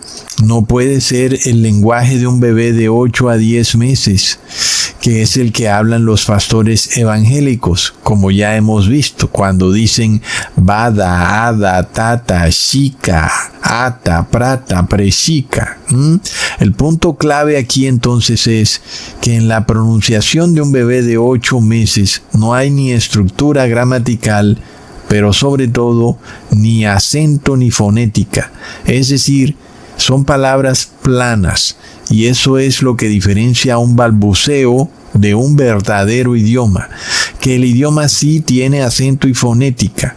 no puede ser el lenguaje de un bebé de 8 a 10 meses, que es el que hablan los pastores evangélicos, como ya hemos visto, cuando dicen bada, ada, tata, shika, ata, prata, preshika. El punto clave aquí entonces es que en la pronunciación de un bebé de 8 meses no hay ni estructura gramatical, pero sobre todo ni acento ni fonética, es decir, son palabras planas, y eso es lo que diferencia un balbuceo de un verdadero idioma, que el idioma sí tiene acento y fonética,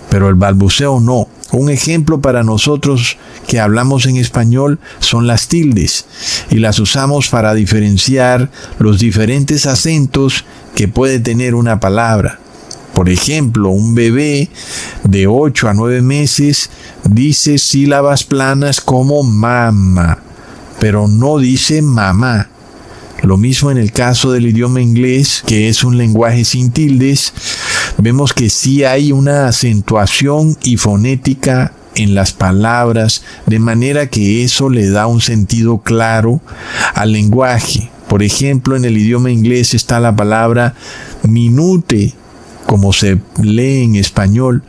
pero el balbuceo no. Un ejemplo para nosotros que hablamos en español son las tildes, y las usamos para diferenciar los diferentes acentos que puede tener una palabra. Por ejemplo, un bebé de 8 a 9 meses dice sílabas planas como mama, pero no dice mamá. Lo mismo en el caso del idioma inglés, que es un lenguaje sin tildes, vemos que sí hay una acentuación y fonética en las palabras, de manera que eso le da un sentido claro al lenguaje. Por ejemplo, en el idioma inglés está la palabra minute, como se lee en español,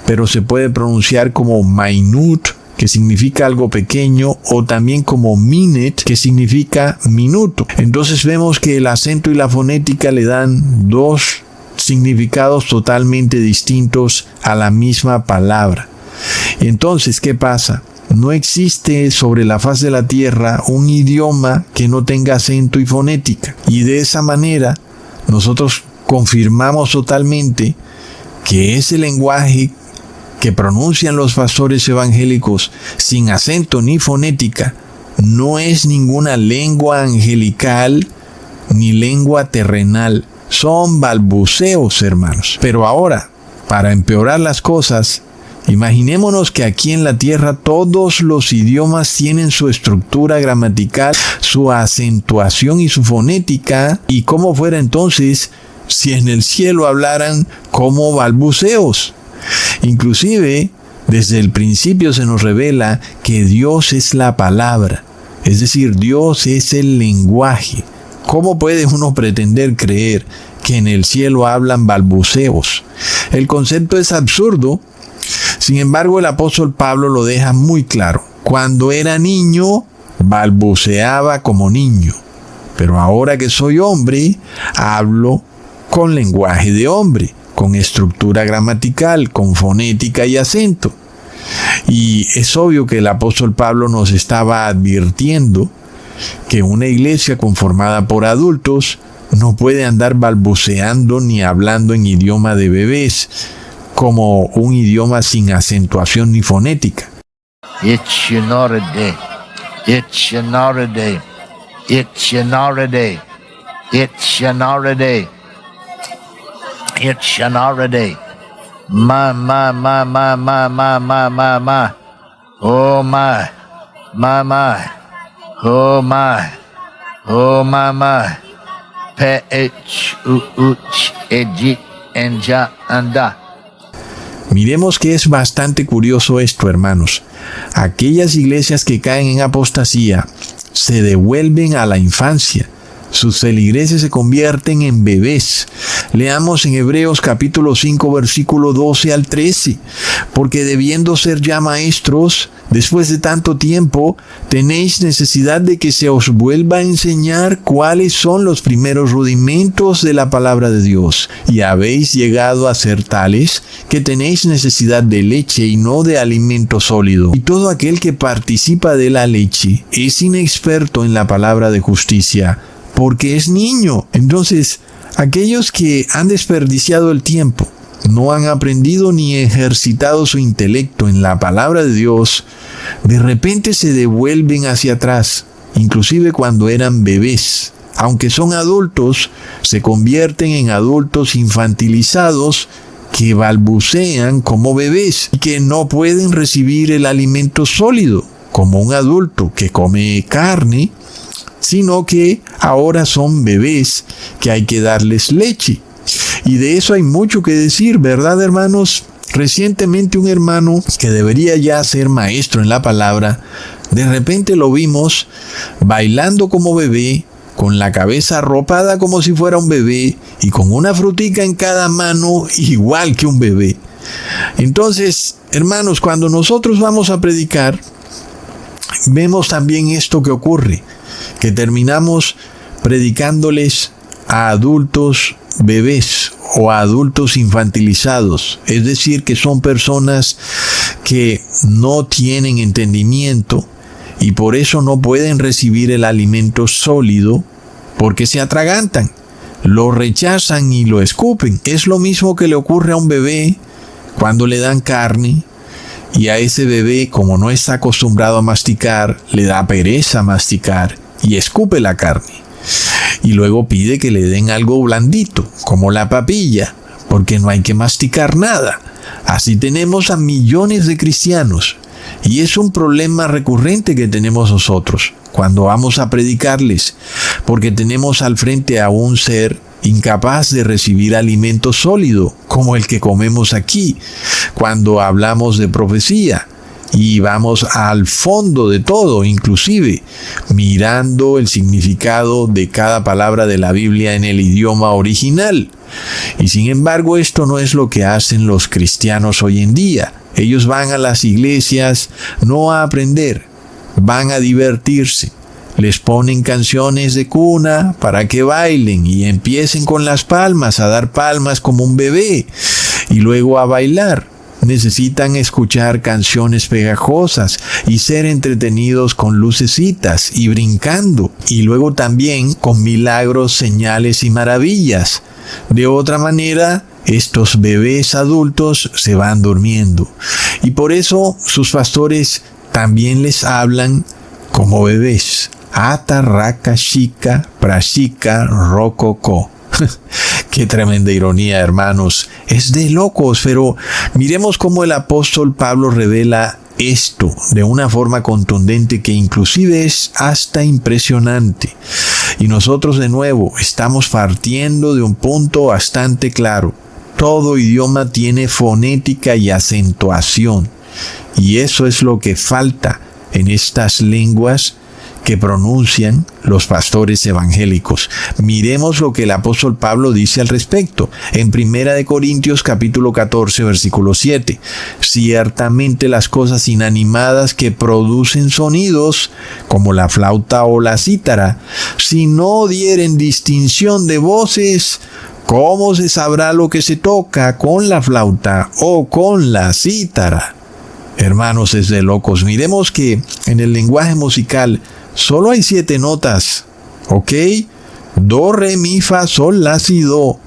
pero se puede pronunciar como minute, que significa algo pequeño, o también como minute, que significa minuto. Entonces vemos que el acento y la fonética le dan dos significados totalmente distintos a la misma palabra. Entonces, ¿qué pasa? No existe sobre la faz de la tierra un idioma que no tenga acento y fonética. Y de esa manera, nosotros confirmamos totalmente que ese lenguaje que pronuncian los pastores evangélicos sin acento ni fonética no es ninguna lengua angelical ni lengua terrenal. Son balbuceos, hermanos. Pero ahora, para empeorar las cosas, imaginémonos que aquí en la tierra todos los idiomas tienen su estructura gramatical, su acentuación y su fonética, y cómo fuera entonces si en el cielo hablaran como balbuceos. Inclusive, desde el principio se nos revela que Dios es la palabra, es decir, Dios es el lenguaje. ¿Cómo puede uno pretender creer que en el cielo hablan balbuceos? El concepto es absurdo. Sin embargo, el apóstol Pablo lo deja muy claro. Cuando era niño, balbuceaba como niño, pero ahora que soy hombre, hablo con lenguaje de hombre, con estructura gramatical, con fonética y acento. Y es obvio que el apóstol Pablo nos estaba advirtiendo que una iglesia conformada por adultos no puede andar balbuceando ni hablando en idioma de bebés, como un idioma sin acentuación ni fonética. It's another day. It's another day. It's another day. It's another day. It's another day. My. Oh my. Oh my. Oh my. Anda. Miremos que es bastante curioso esto, hermanos. Aquellas iglesias que caen en apostasía se devuelven a la infancia. Sus feligreses se convierten en bebés. Leamos en Hebreos capítulo 5, versículo 12 al 13. Porque debiendo ser ya maestros, después de tanto tiempo, tenéis necesidad de que se os vuelva a enseñar cuáles son los primeros rudimentos de la palabra de Dios. Y habéis llegado a ser tales que tenéis necesidad de leche y no de alimento sólido. Y todo aquel que participa de la leche es inexperto en la palabra de justicia, porque es niño. Entonces, aquellos que han desperdiciado el tiempo no han aprendido ni ejercitado su intelecto en la palabra de Dios, de repente se devuelven hacia atrás, inclusive cuando eran bebés. Aunque son adultos, se convierten en adultos infantilizados que balbucean como bebés y que no pueden recibir el alimento sólido como un adulto que come carne, sino que ahora son bebés que hay que darles leche. Y de eso hay mucho que decir, ¿verdad, hermanos? Recientemente un hermano que debería ya ser maestro en la palabra, de repente lo vimos bailando como bebé, con la cabeza arropada como si fuera un bebé y con una frutica en cada mano igual que un bebé. Entonces, hermanos, cuando nosotros vamos a predicar, vemos también esto que ocurre, que terminamos predicándoles a adultos bebés o a adultos infantilizados, es decir, que son personas que no tienen entendimiento y por eso no pueden recibir el alimento sólido porque se atragantan, lo rechazan y lo escupen. Es lo mismo que le ocurre a un bebé cuando le dan carne y a ese bebé, como no está acostumbrado a masticar, le da pereza masticar y escupe la carne. Y luego pide que le den algo blandito, como la papilla, porque no hay que masticar nada. Así tenemos a millones de cristianos. Y es un problema recurrente que tenemos nosotros cuando vamos a predicarles, porque tenemos al frente a un ser incapaz de recibir alimento sólido, como el que comemos aquí, cuando hablamos de profecía. Y vamos al fondo de todo, inclusive mirando el significado de cada palabra de la Biblia en el idioma original. Y sin embargo, esto no es lo que hacen los cristianos hoy en día. Ellos van a las iglesias no a aprender, van a divertirse. Les ponen canciones de cuna para que bailen y empiecen con las palmas, a dar palmas como un bebé y luego a bailar. Necesitan escuchar canciones pegajosas y ser entretenidos con lucecitas y brincando, y luego también con milagros, señales y maravillas. De otra manera, estos bebés adultos se van durmiendo, y por eso sus pastores también les hablan como bebés. Ata, raka, shika, prashika, rokoko. Qué tremenda ironía, hermanos. Es de locos, pero miremos cómo el apóstol Pablo revela esto de una forma contundente que inclusive es hasta impresionante. Y nosotros de nuevo estamos partiendo de un punto bastante claro. Todo idioma tiene fonética y acentuación. Y eso es lo que falta en estas lenguas que pronuncian los pastores evangélicos. Miremos lo que el apóstol Pablo dice al respecto. En 1 Corintios capítulo 14, versículo 7. Ciertamente las cosas inanimadas que producen sonidos, como la flauta o la cítara, si no dieren distinción de voces, ¿cómo se sabrá lo que se toca con la flauta o con la cítara? Hermanos, es de locos. Miremos que en el lenguaje musical solo hay 7 notas, ¿ok? Do, re, mi, fa, sol, la, si, do.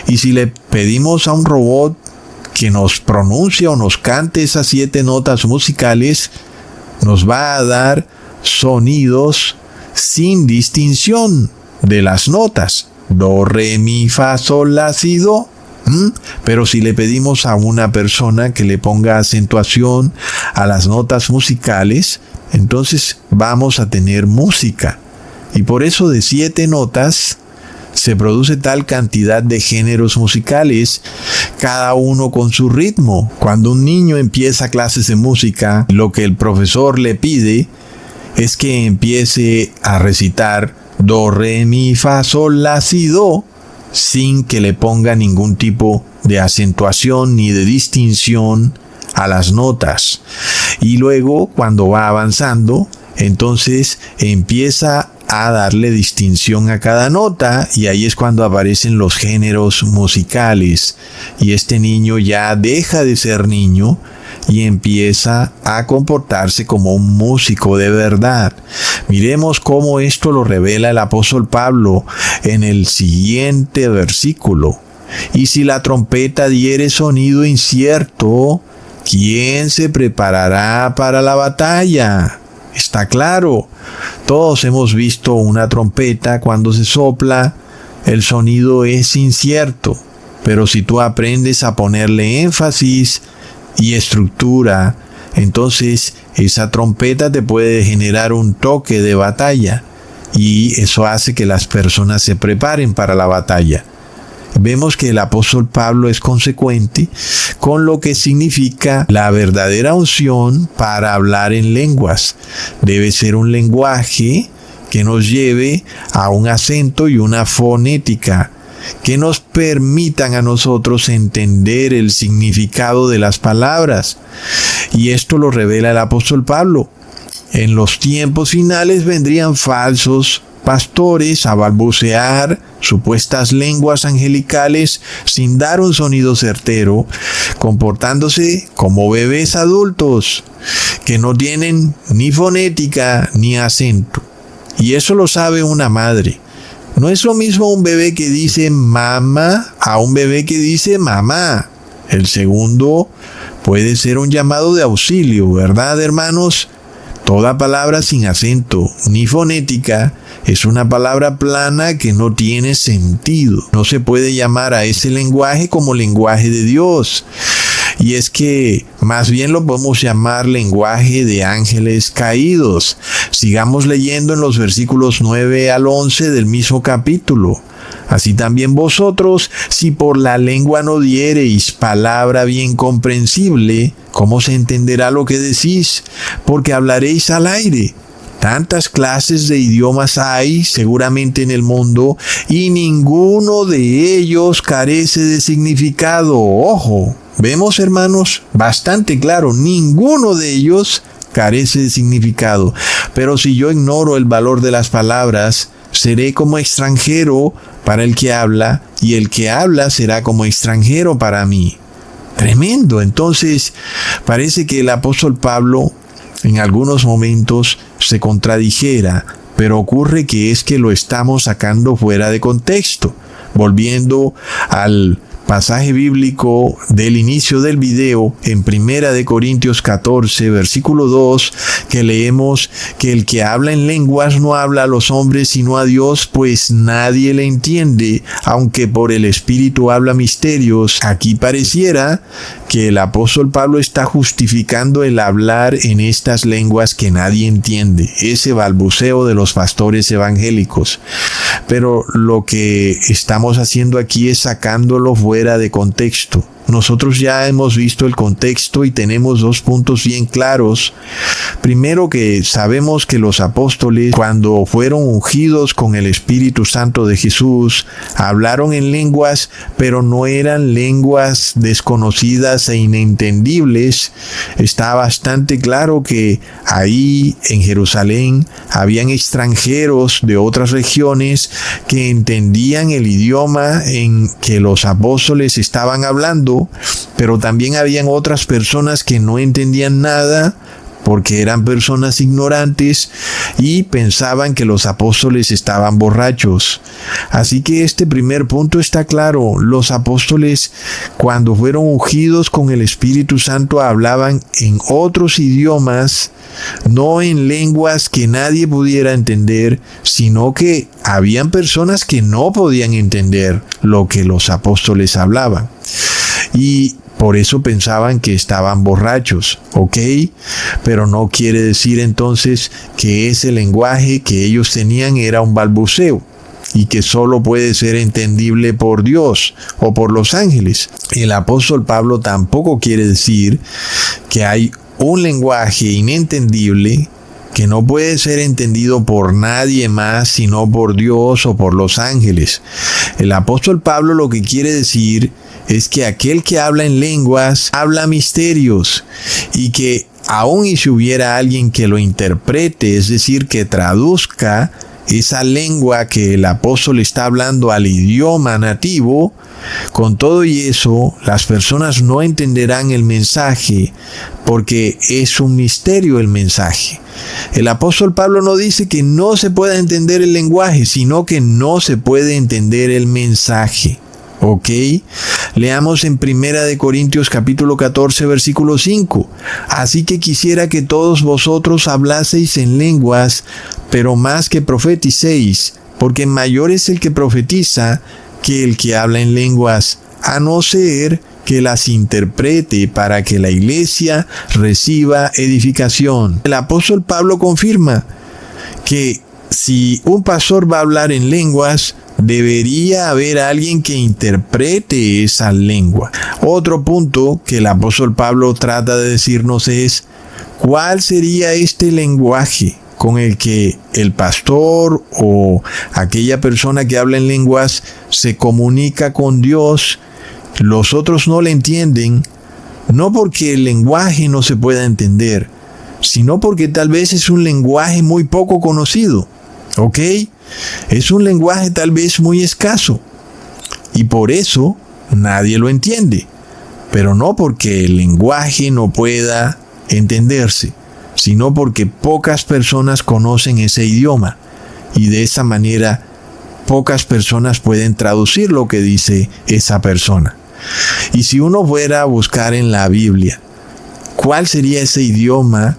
Y si le pedimos a un robot que nos pronuncie o nos cante esas 7 notas musicales, nos va a dar sonidos sin distinción de las notas. Do, re, mi, fa, sol, la, si, do. Pero si le pedimos a una persona que le ponga acentuación a las notas musicales, entonces vamos a tener música. Y por eso de 7 notas se produce tal cantidad de géneros musicales, cada uno con su ritmo. Cuando un niño empieza clases de música, lo que el profesor le pide es que empiece a recitar do, re, mi, fa, sol, la, si, do, sin que le ponga ningún tipo de acentuación ni de distinción a las notas. Y luego, cuando va avanzando, entonces empieza a darle distinción a cada nota, y ahí es cuando aparecen los géneros musicales. Y este niño ya deja de ser niño y empieza a comportarse como un músico de verdad. Miremos cómo esto lo revela el apóstol Pablo en el siguiente versículo. Y si la trompeta diere sonido incierto, ¿quién se preparará para la batalla? Está claro. Todos hemos visto una trompeta cuando se sopla, el sonido es incierto. Pero si tú aprendes a ponerle énfasis y estructura, entonces esa trompeta te puede generar un toque de batalla. Y eso hace que las personas se preparen para la batalla. Vemos que el apóstol Pablo es consecuente con lo que significa la verdadera unción para hablar en lenguas. Debe ser un lenguaje que nos lleve a un acento y una fonética que nos permitan a nosotros entender el significado de las palabras. Y esto lo revela el apóstol Pablo. En los tiempos finales vendrían falsos pastores a balbucear supuestas lenguas angelicales sin dar un sonido certero, comportándose como bebés adultos que no tienen ni fonética ni acento. Y eso lo sabe una madre. No es lo mismo un bebé que dice mamá a un bebé que dice mamá. El segundo puede ser un llamado de auxilio, ¿verdad, hermanos? Toda palabra sin acento ni fonética es una palabra plana que no tiene sentido. No se puede llamar a ese lenguaje como lenguaje de Dios. Y es que más bien lo podemos llamar lenguaje de ángeles caídos. Sigamos leyendo en los versículos 9 al 11 del mismo capítulo. Así también vosotros, si por la lengua no diereis palabra bien comprensible, ¿cómo se entenderá lo que decís? Porque hablaréis al aire. Tantas clases de idiomas hay seguramente en el mundo y ninguno de ellos carece de significado. Ojo, vemos, hermanos, bastante claro, ninguno de ellos carece de significado. Pero si yo ignoro el valor de las palabras, seré como extranjero para el que habla, y el que habla será como extranjero para mí. Tremendo. Entonces, parece que el apóstol Pablo en algunos momentos se contradijera, pero ocurre que es que lo estamos sacando fuera de contexto. Volviendo al pasaje bíblico del inicio del video, en 1 de Corintios 14, versículo 2, que leemos que el que habla en lenguas no habla a los hombres sino a Dios, pues nadie le entiende, aunque por el Espíritu habla misterios. Aquí pareciera que el apóstol Pablo está justificando el hablar en estas lenguas que nadie entiende, ese balbuceo de los pastores evangélicos. Pero lo que estamos haciendo aquí es sacándolo fuera de contexto. Nosotros ya hemos visto el contexto y tenemos dos puntos bien claros. Primero, que sabemos que los apóstoles, cuando fueron ungidos con el Espíritu Santo de Jesús, hablaron en lenguas, pero no eran lenguas desconocidas e inentendibles. Está bastante claro que ahí en Jerusalén habían extranjeros de otras regiones que entendían el idioma en que los apóstoles estaban hablando, pero también habían otras personas que no entendían nada porque eran personas ignorantes y pensaban que los apóstoles estaban borrachos. Así que este primer punto está claro. Los apóstoles, cuando fueron ungidos con el Espíritu Santo, hablaban en otros idiomas, no en lenguas que nadie pudiera entender, sino que habían personas que no podían entender lo que los apóstoles hablaban. Y por eso pensaban que estaban borrachos, ¿ok? Pero no quiere decir entonces que ese lenguaje que ellos tenían era un balbuceo y que solo puede ser entendible por Dios o por los ángeles. El apóstol Pablo tampoco quiere decir que hay un lenguaje inentendible que no puede ser entendido por nadie más sino por Dios o por los ángeles. El apóstol Pablo lo que quiere decir es que aquel que habla en lenguas habla misterios, y que aun y si hubiera alguien que lo interprete, es decir, que traduzca esa lengua que el apóstol está hablando al idioma nativo, con todo y eso, las personas no entenderán el mensaje porque es un misterio el mensaje. El apóstol Pablo no dice que no se pueda entender el lenguaje, sino que no se puede entender el mensaje. ¿Ok? Leamos en 1 de Corintios capítulo 14, versículo 5. Así que quisiera que todos vosotros hablaseis en lenguas, pero más que profeticéis, porque mayor es el que profetiza que el que habla en lenguas, a no ser que las interprete para que la iglesia reciba edificación. El apóstol Pablo confirma que si un pastor va a hablar en lenguas, debería haber alguien que interprete esa lengua. Otro punto que el apóstol Pablo trata de decirnos es, ¿cuál sería este lenguaje con el que el pastor o aquella persona que habla en lenguas se comunica con Dios? Los otros no le entienden, no porque el lenguaje no se pueda entender, sino porque tal vez es un lenguaje muy poco conocido. ¿Ok? Es un lenguaje tal vez muy escaso y por eso nadie lo entiende, pero no porque el lenguaje no pueda entenderse, sino porque pocas personas conocen ese idioma y de esa manera pocas personas pueden traducir lo que dice esa persona. Y si uno fuera a buscar en la Biblia, ¿cuál sería ese idioma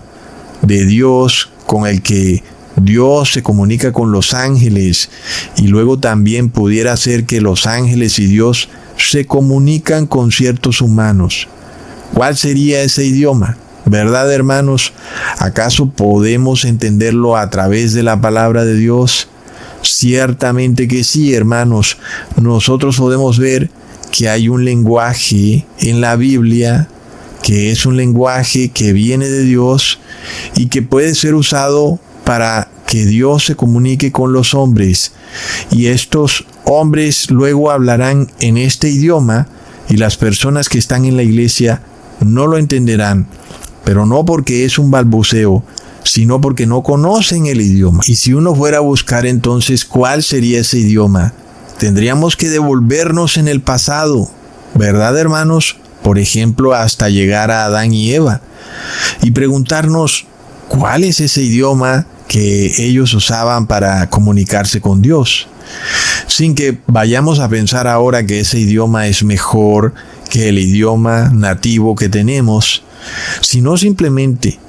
de Dios con el que Dios se comunica con los ángeles y luego también pudiera ser que los ángeles y Dios se comunican con ciertos humanos? ¿Cuál sería ese idioma? ¿Verdad, hermanos? ¿Acaso podemos entenderlo a través de la palabra de Dios? Ciertamente que sí, hermanos. Nosotros podemos ver que hay un lenguaje en la Biblia que es un lenguaje que viene de Dios y que puede ser usado para que Dios se comunique con los hombres, y estos hombres luego hablarán en este idioma y las personas que están en la iglesia no lo entenderán, pero no porque es un balbuceo, sino porque no conocen el idioma. Y si uno fuera a buscar entonces cuál sería ese idioma, tendríamos que devolvernos en el pasado, ¿verdad, hermanos? Por ejemplo, hasta llegar a Adán y Eva, y preguntarnos cuál es ese idioma que ellos usaban para comunicarse con Dios, sin que vayamos a pensar ahora que ese idioma es mejor que el idioma nativo que tenemos, sino simplemente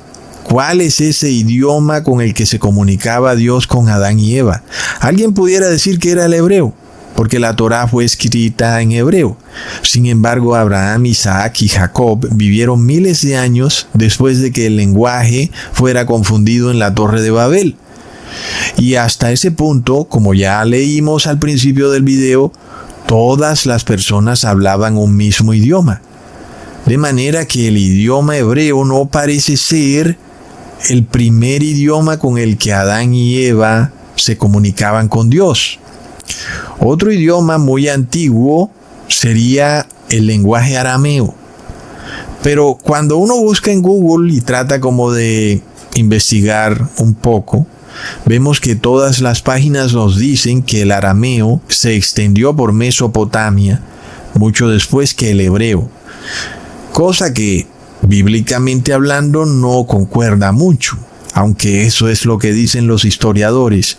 cuál es ese idioma con el que se comunicaba Dios con Adán y Eva. Alguien pudiera decir que era el hebreo, porque la Torá fue escrita en hebreo. Sin embargo, Abraham, Isaac y Jacob vivieron miles de años después de que el lenguaje fuera confundido en la Torre de Babel. Y hasta ese punto, como ya leímos al principio del video, todas las personas hablaban un mismo idioma. De manera que el idioma hebreo no parece ser el primer idioma con el que Adán y Eva se comunicaban con Dios. Otro idioma muy antiguo sería el lenguaje arameo. Pero cuando uno busca en Google y trata como de investigar un poco, vemos que todas las páginas nos dicen que el arameo se extendió por Mesopotamia mucho después que el hebreo, cosa que bíblicamente hablando no concuerda mucho, aunque eso es lo que dicen los historiadores.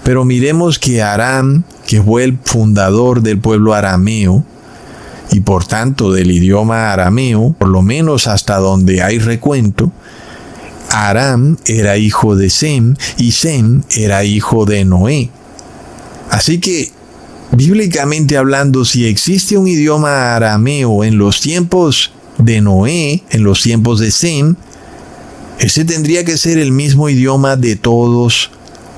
Pero miremos que Aram, que fue el fundador del pueblo arameo, y por tanto del idioma arameo, por lo menos hasta donde hay recuento, Aram era hijo de Sem y Sem era hijo de Noé. Así que, bíblicamente hablando, si existe un idioma arameo en los tiempos de Noé, en los tiempos de Sem, ese tendría que ser el mismo idioma de todos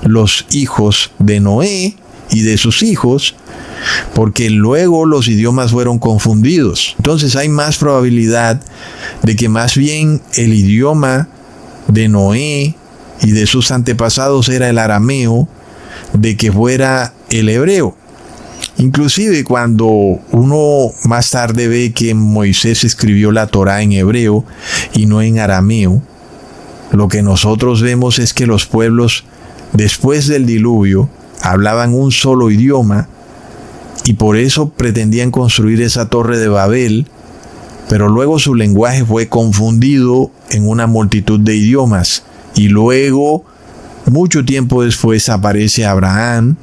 los hijos de Noé y de sus hijos, porque luego los idiomas fueron confundidos. Entonces hay más probabilidad de que más bien el idioma de Noé y de sus antepasados era el arameo, de que fuera el hebreo. Inclusive cuando uno más tarde ve que Moisés escribió la Torá en hebreo y no en arameo, lo que nosotros vemos es que los pueblos después del diluvio hablaban un solo idioma y por eso pretendían construir esa torre de Babel, pero luego su lenguaje fue confundido en una multitud de idiomas y luego, mucho tiempo después, aparece Abraham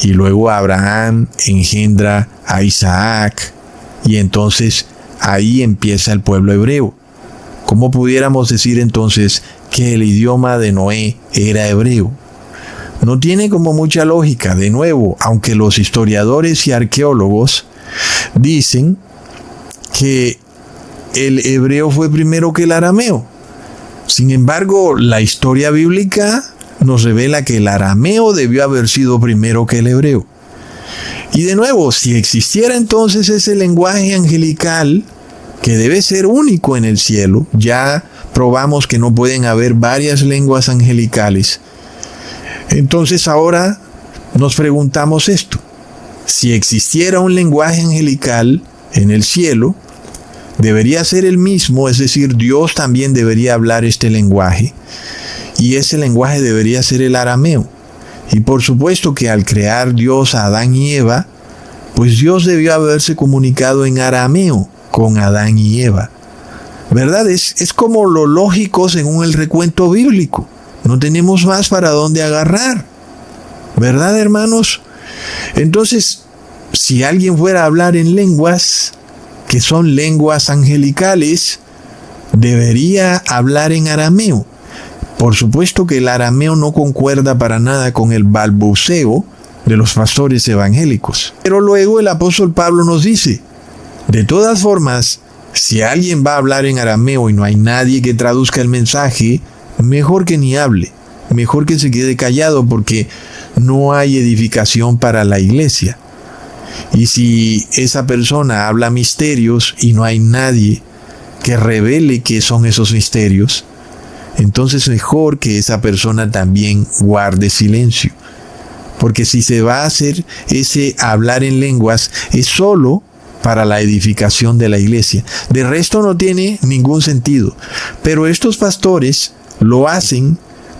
y luego Abraham engendra a Isaac, y entonces ahí empieza el pueblo hebreo. ¿Cómo pudiéramos decir entonces que el idioma de Noé era hebreo? No tiene como mucha lógica, de nuevo, aunque los historiadores y arqueólogos dicen que el hebreo fue primero que el arameo. Sin embargo, la historia bíblica nos revela que el arameo debió haber sido primero que el hebreo. Y de nuevo, si existiera entonces ese lenguaje angelical que debe ser único en el cielo, ya probamos que no pueden haber varias lenguas angelicales. Entonces ahora nos preguntamos esto: si existiera un lenguaje angelical en el cielo, debería ser el mismo, es decir, Dios también debería hablar este lenguaje, y ese lenguaje debería ser el arameo. Y por supuesto que al crear Dios a Adán y Eva, pues Dios debió haberse comunicado en arameo con Adán y Eva. ¿Verdad? Es como lo lógico según el recuento bíblico. No tenemos más para dónde agarrar. ¿Verdad, hermanos? Entonces, si alguien fuera a hablar en lenguas que son lenguas angelicales, debería hablar en arameo. Por supuesto que el arameo no concuerda para nada con el balbuceo de los pastores evangélicos. Pero luego el apóstol Pablo nos dice: de todas formas, si alguien va a hablar en arameo y no hay nadie que traduzca el mensaje, mejor que ni hable, mejor que se quede callado, porque no hay edificación para la iglesia. Y si esa persona habla misterios y no hay nadie que revele qué son esos misterios, entonces mejor que esa persona también guarde silencio. Porque si se va a hacer ese hablar en lenguas, es solo para la edificación de la iglesia. De resto no tiene ningún sentido. Pero estos pastores lo hacen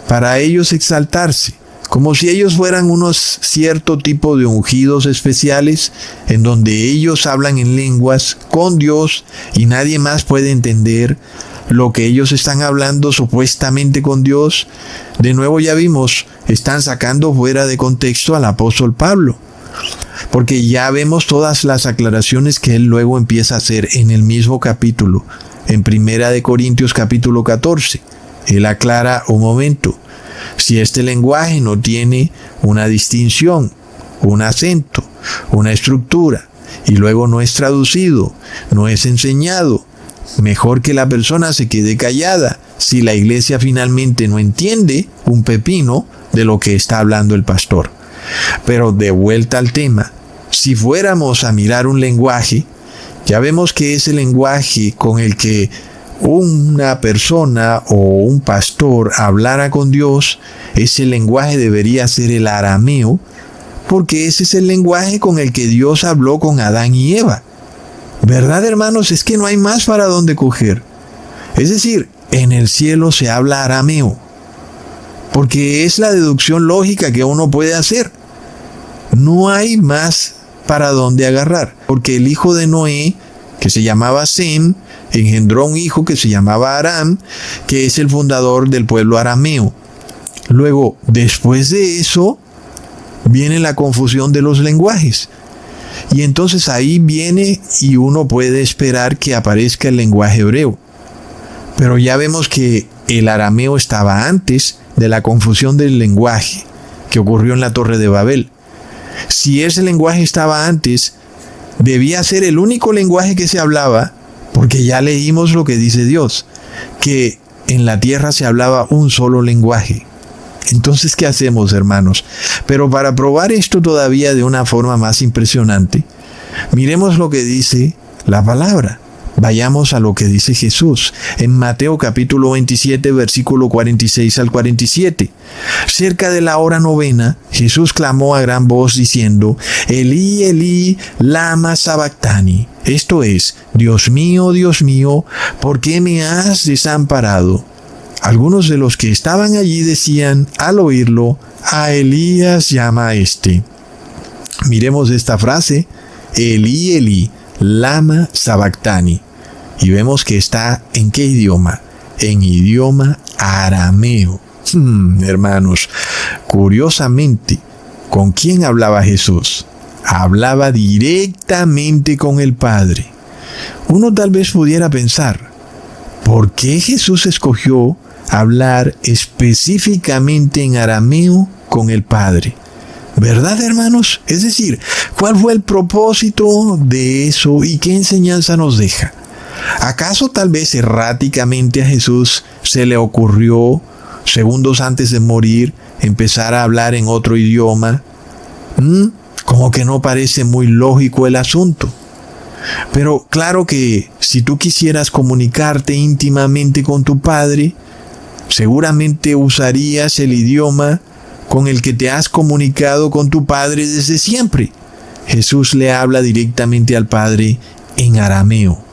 para ellos exaltarse, como si ellos fueran unos cierto tipo de ungidos especiales en donde ellos hablan en lenguas con Dios y nadie más puede entender lo que ellos están hablando supuestamente con Dios. De nuevo ya vimos, están sacando fuera de contexto al apóstol Pablo, porque ya vemos todas las aclaraciones que él luego empieza a hacer en el mismo capítulo, en 1 Corintios capítulo 14. Él aclara: un momento, si este lenguaje no tiene una distinción, un acento, una estructura, y luego no es traducido, no es enseñado, mejor que la persona se quede callada si la iglesia finalmente no entiende un pepino de lo que está hablando el pastor. Pero de vuelta al tema, si fuéramos a mirar un lenguaje, ya vemos que ese lenguaje con el que una persona o un pastor hablara con Dios, ese lenguaje debería ser el arameo, porque ese es el lenguaje con el que Dios habló con Adán y Eva. ¿Verdad, hermanos? Es que no hay más para dónde coger. Es decir, en el cielo se habla arameo, porque es la deducción lógica que uno puede hacer. No hay más para dónde agarrar, porque el hijo de Noé, que se llamaba Sem, engendró un hijo que se llamaba Aram, que es el fundador del pueblo arameo. Luego, después de eso, viene la confusión de los lenguajes. Y entonces ahí viene y uno puede esperar que aparezca el lenguaje hebreo. Pero ya vemos que el arameo estaba antes de la confusión del lenguaje que ocurrió en la Torre de Babel. Si ese lenguaje estaba antes, debía ser el único lenguaje que se hablaba, porque ya leímos lo que dice Dios, que en la tierra se hablaba un solo lenguaje. Entonces, ¿qué hacemos, hermanos? Pero para probar esto todavía de una forma más impresionante, miremos lo que dice la palabra. Vayamos a lo que dice Jesús en Mateo capítulo 27, versículo 46 al 47. Cerca de la hora novena, Jesús clamó a gran voz diciendo: Elí, Elí, lama sabactani. Esto es: Dios mío, ¿por qué me has desamparado? Algunos de los que estaban allí decían al oírlo: a Elías llama a este. Miremos esta frase: Elí, Elí, lama sabactani. Y vemos que está ¿en qué idioma? En idioma arameo. Hermanos, curiosamente, ¿con quién hablaba Jesús? hablaba directamente con el Padre. Uno tal vez pudiera pensar, ¿por qué Jesús escogió hablar específicamente en arameo con el Padre? ¿Verdad, hermanos? Es decir, ¿cuál fue el propósito de eso y qué enseñanza nos deja? ¿Acaso tal vez erráticamente a Jesús se le ocurrió, segundos antes de morir, empezar a hablar en otro idioma? Como que no parece muy lógico el asunto. Pero claro que si tú quisieras comunicarte íntimamente con tu Padre, seguramente usarías el idioma con el que te has comunicado con tu Padre desde siempre. Jesús le habla directamente al Padre en arameo.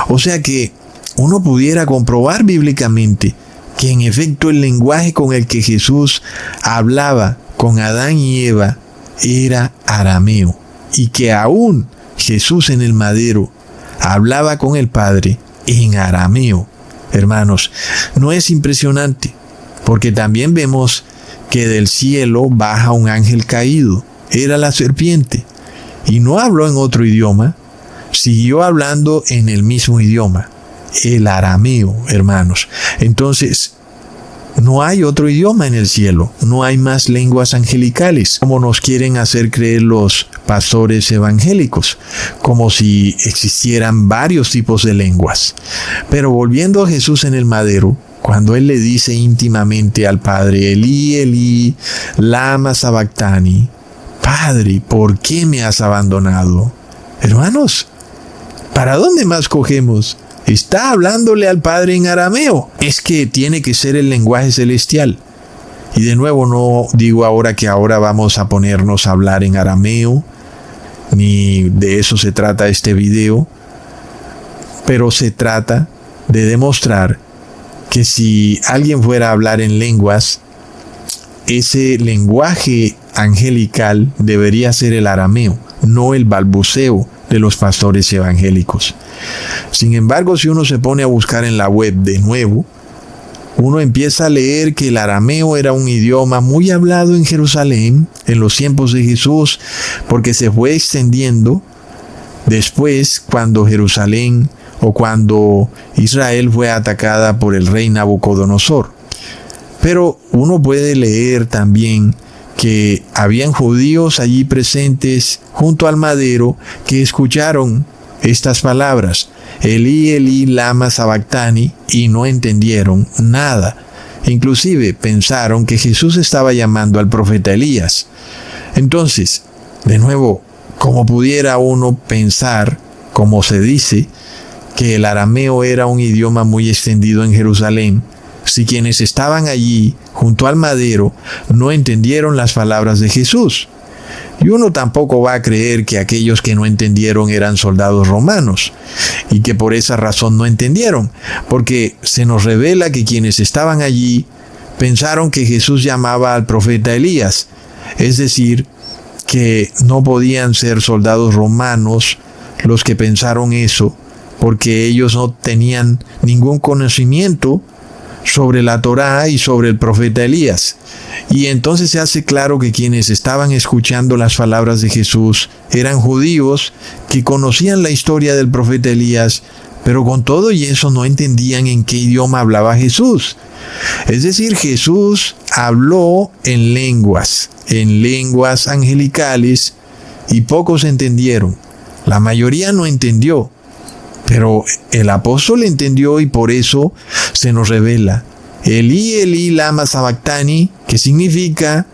O sea que uno pudiera comprobar bíblicamente que en efecto el lenguaje con el que Jesús hablaba con Adán y Eva era arameo, y que aún Jesús en el madero hablaba con el Padre en arameo. Hermanos, ¿no es impresionante? Porque también vemos que del cielo baja un ángel caído, era la serpiente, y no habló en otro idioma, siguió hablando en el mismo idioma, el arameo, hermanos. Entonces, no hay otro idioma en el cielo, no hay más lenguas angelicales, como nos quieren hacer creer los pastores evangélicos, como si existieran varios tipos de lenguas. Pero volviendo a Jesús en el madero, cuando él le dice íntimamente al Padre, Elí, Elí, lama sabactani, Padre, ¿por qué me has abandonado? Hermanos, ¿para dónde más cogemos? Está hablándole al Padre en arameo. Es que tiene que ser el lenguaje celestial. Y de nuevo no digo ahora que ahora vamos a ponernos a hablar en arameo, ni de eso se trata este video, pero se trata de demostrar que si alguien fuera a hablar en lenguas, ese lenguaje angelical debería ser el arameo, no el balbuceo de los pastores evangélicos. Sin embargo, si uno se pone a buscar en la web de nuevo, uno empieza a leer que el arameo era un idioma muy hablado en Jerusalén en los tiempos de Jesús, porque se fue extendiendo después cuando Jerusalén o cuando Israel fue atacada por el rey Nabucodonosor. Pero uno puede leer también que habían judíos allí presentes junto al madero que escucharon estas palabras, Elí, Elí, lama sabactani, y no entendieron nada. Inclusive pensaron que Jesús estaba llamando al profeta Elías. Entonces, de nuevo, como pudiera uno pensar, como se dice, que el arameo era un idioma muy extendido en Jerusalén, si quienes estaban allí junto al madero no entendieron las palabras de Jesús? Y uno tampoco va a creer que aquellos que no entendieron eran soldados romanos y que por esa razón no entendieron, porque se nos revela que quienes estaban allí pensaron que Jesús llamaba al profeta Elías, es decir, que no podían ser soldados romanos los que pensaron eso, porque ellos no tenían ningún conocimiento sobre la Torá y sobre el profeta Elías. Y entonces se hace claro que quienes estaban escuchando las palabras de Jesús eran judíos que conocían la historia del profeta Elías, pero con todo y eso no entendían en qué idioma hablaba Jesús. Es decir, Jesús habló en lenguas angelicales, y pocos entendieron. La mayoría no entendió. Pero el apóstol entendió, y por eso se nos revela Elí, Elí, lama sabactani, que significa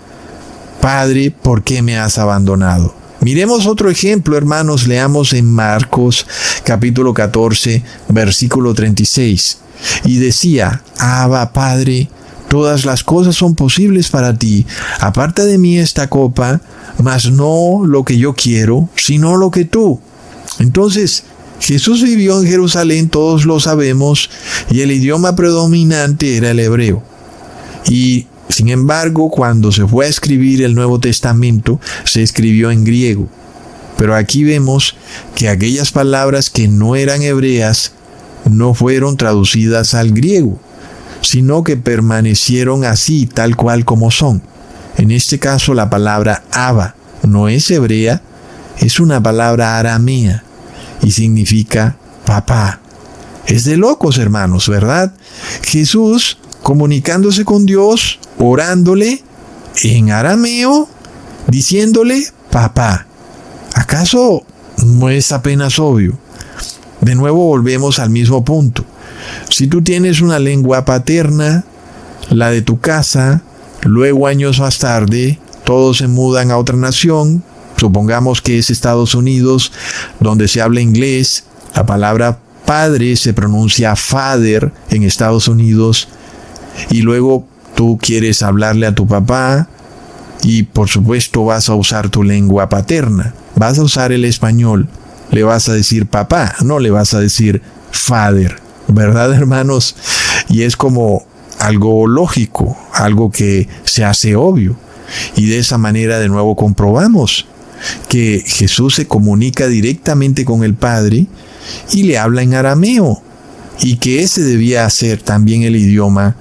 Padre, ¿por qué me has abandonado? Miremos otro ejemplo, hermanos. Leamos en Marcos capítulo 14, versículo 36. Y decía, Abba, Padre, todas las cosas son posibles para ti. Aparta de mí esta copa, mas no lo que yo quiero, sino lo que tú. Entonces, Jesús vivió en Jerusalén, todos lo sabemos, y el idioma predominante era el hebreo. Y sin embargo, cuando se fue a escribir el Nuevo Testamento, se escribió en griego. Pero aquí vemos que aquellas palabras que no eran hebreas no fueron traducidas al griego, sino que permanecieron así, tal cual como son. En este caso, la palabra Abba no es hebrea es una palabra aramea y significa papá. Es de locos, hermanos, ¿verdad? Jesús comunicándose con Dios, orándole en arameo, diciéndole papá. ¿Acaso no es apenas obvio? De nuevo volvemos al mismo punto. Si tú tienes una lengua paterna, la de tu casa, luego años más tarde, todos se mudan a otra nación, supongamos que es Estados Unidos, donde se habla inglés, la palabra padre se pronuncia father en Estados Unidos, y luego tú quieres hablarle a tu papá, y por supuesto vas a usar tu lengua paterna, vas a usar el español, le vas a decir papá, no le vas a decir father, ¿verdad, hermanos? Y es como algo lógico, algo que se hace obvio. Y de esa manera de nuevo comprobamos que Jesús se comunica directamente con el Padre y le habla en arameo, y que ese debía ser también el idioma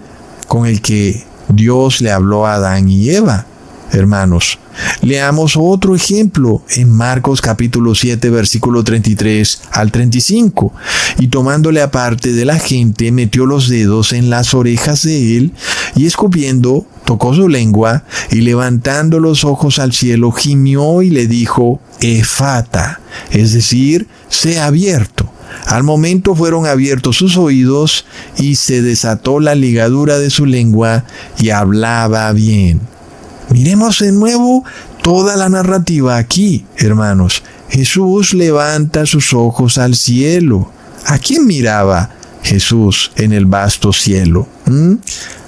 con el que Dios le habló a Adán y Eva. Hermanos, leamos otro ejemplo en Marcos capítulo 7, versículo 33 al 35. Y tomándole aparte de la gente, metió los dedos en las orejas de él, y escupiendo, tocó su lengua, y levantando los ojos al cielo, gimió y le dijo, Efata, es decir, sea abierto. Al momento fueron abiertos sus oídos, y se desató la ligadura de su lengua, y hablaba bien. Miremos de nuevo toda la narrativa aquí, hermanos. Jesús levanta sus ojos al cielo. ¿A quién miraba Jesús en el vasto cielo?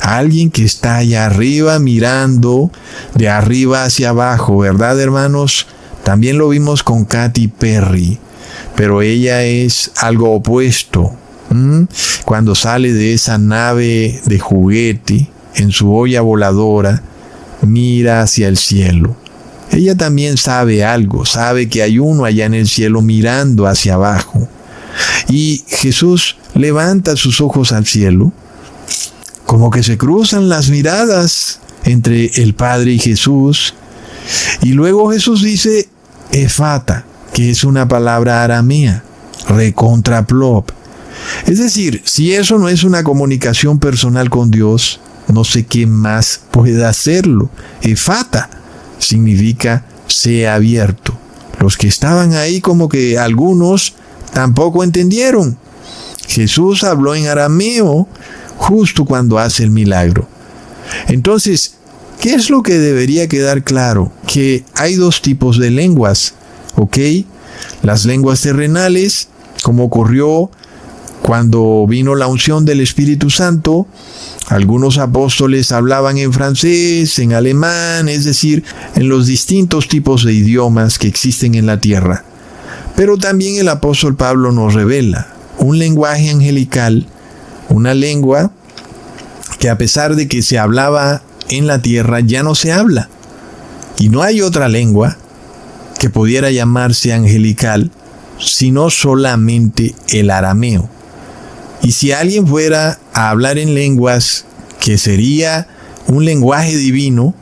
Alguien que está allá arriba mirando de arriba hacia abajo, ¿verdad, hermanos? También lo vimos con Katy Perry, pero ella es algo opuesto. Cuando sale de esa nave de juguete en su olla voladora, mira hacia el cielo. Ella también sabe algo, sabe que hay uno allá en el cielo mirando hacia abajo. Y Jesús levanta sus ojos al cielo, como que se cruzan las miradas entre el Padre y Jesús. Y luego Jesús dice, Efata, que es una palabra aramea, recontraplop. Es decir, si eso no es una comunicación personal con Dios, no sé qué más puede hacerlo. Efata significa sea abierto. Los que estaban ahí, como que algunos tampoco entendieron. Jesús habló en arameo justo cuando hace el milagro. Entonces, ¿qué es lo que debería quedar claro? Que hay dos tipos de lenguas, ¿ok? Las lenguas terrenales, como ocurrió cuando vino la unción del Espíritu Santo. Algunos apóstoles hablaban en francés, en alemán, es decir, en los distintos tipos de idiomas que existen en la tierra. Pero también el apóstol Pablo nos revela un lenguaje angelical, una lengua que a pesar de que se hablaba en la tierra, ya no se habla. Y no hay otra lengua que pudiera llamarse angelical, sino solamente el arameo. Y si alguien fuera a hablar en lenguas que sería un lenguaje divino,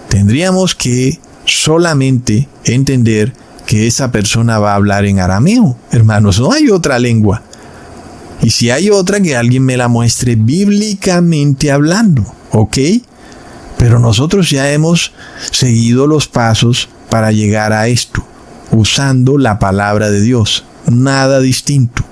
tendríamos que solamente entender que esa persona va a hablar en arameo. Hermanos, no hay otra lengua. Y si hay otra, que alguien me la muestre bíblicamente hablando, ¿ok? Pero nosotros ya hemos seguido los pasos para llegar a esto, usando la palabra de Dios, nada distinto.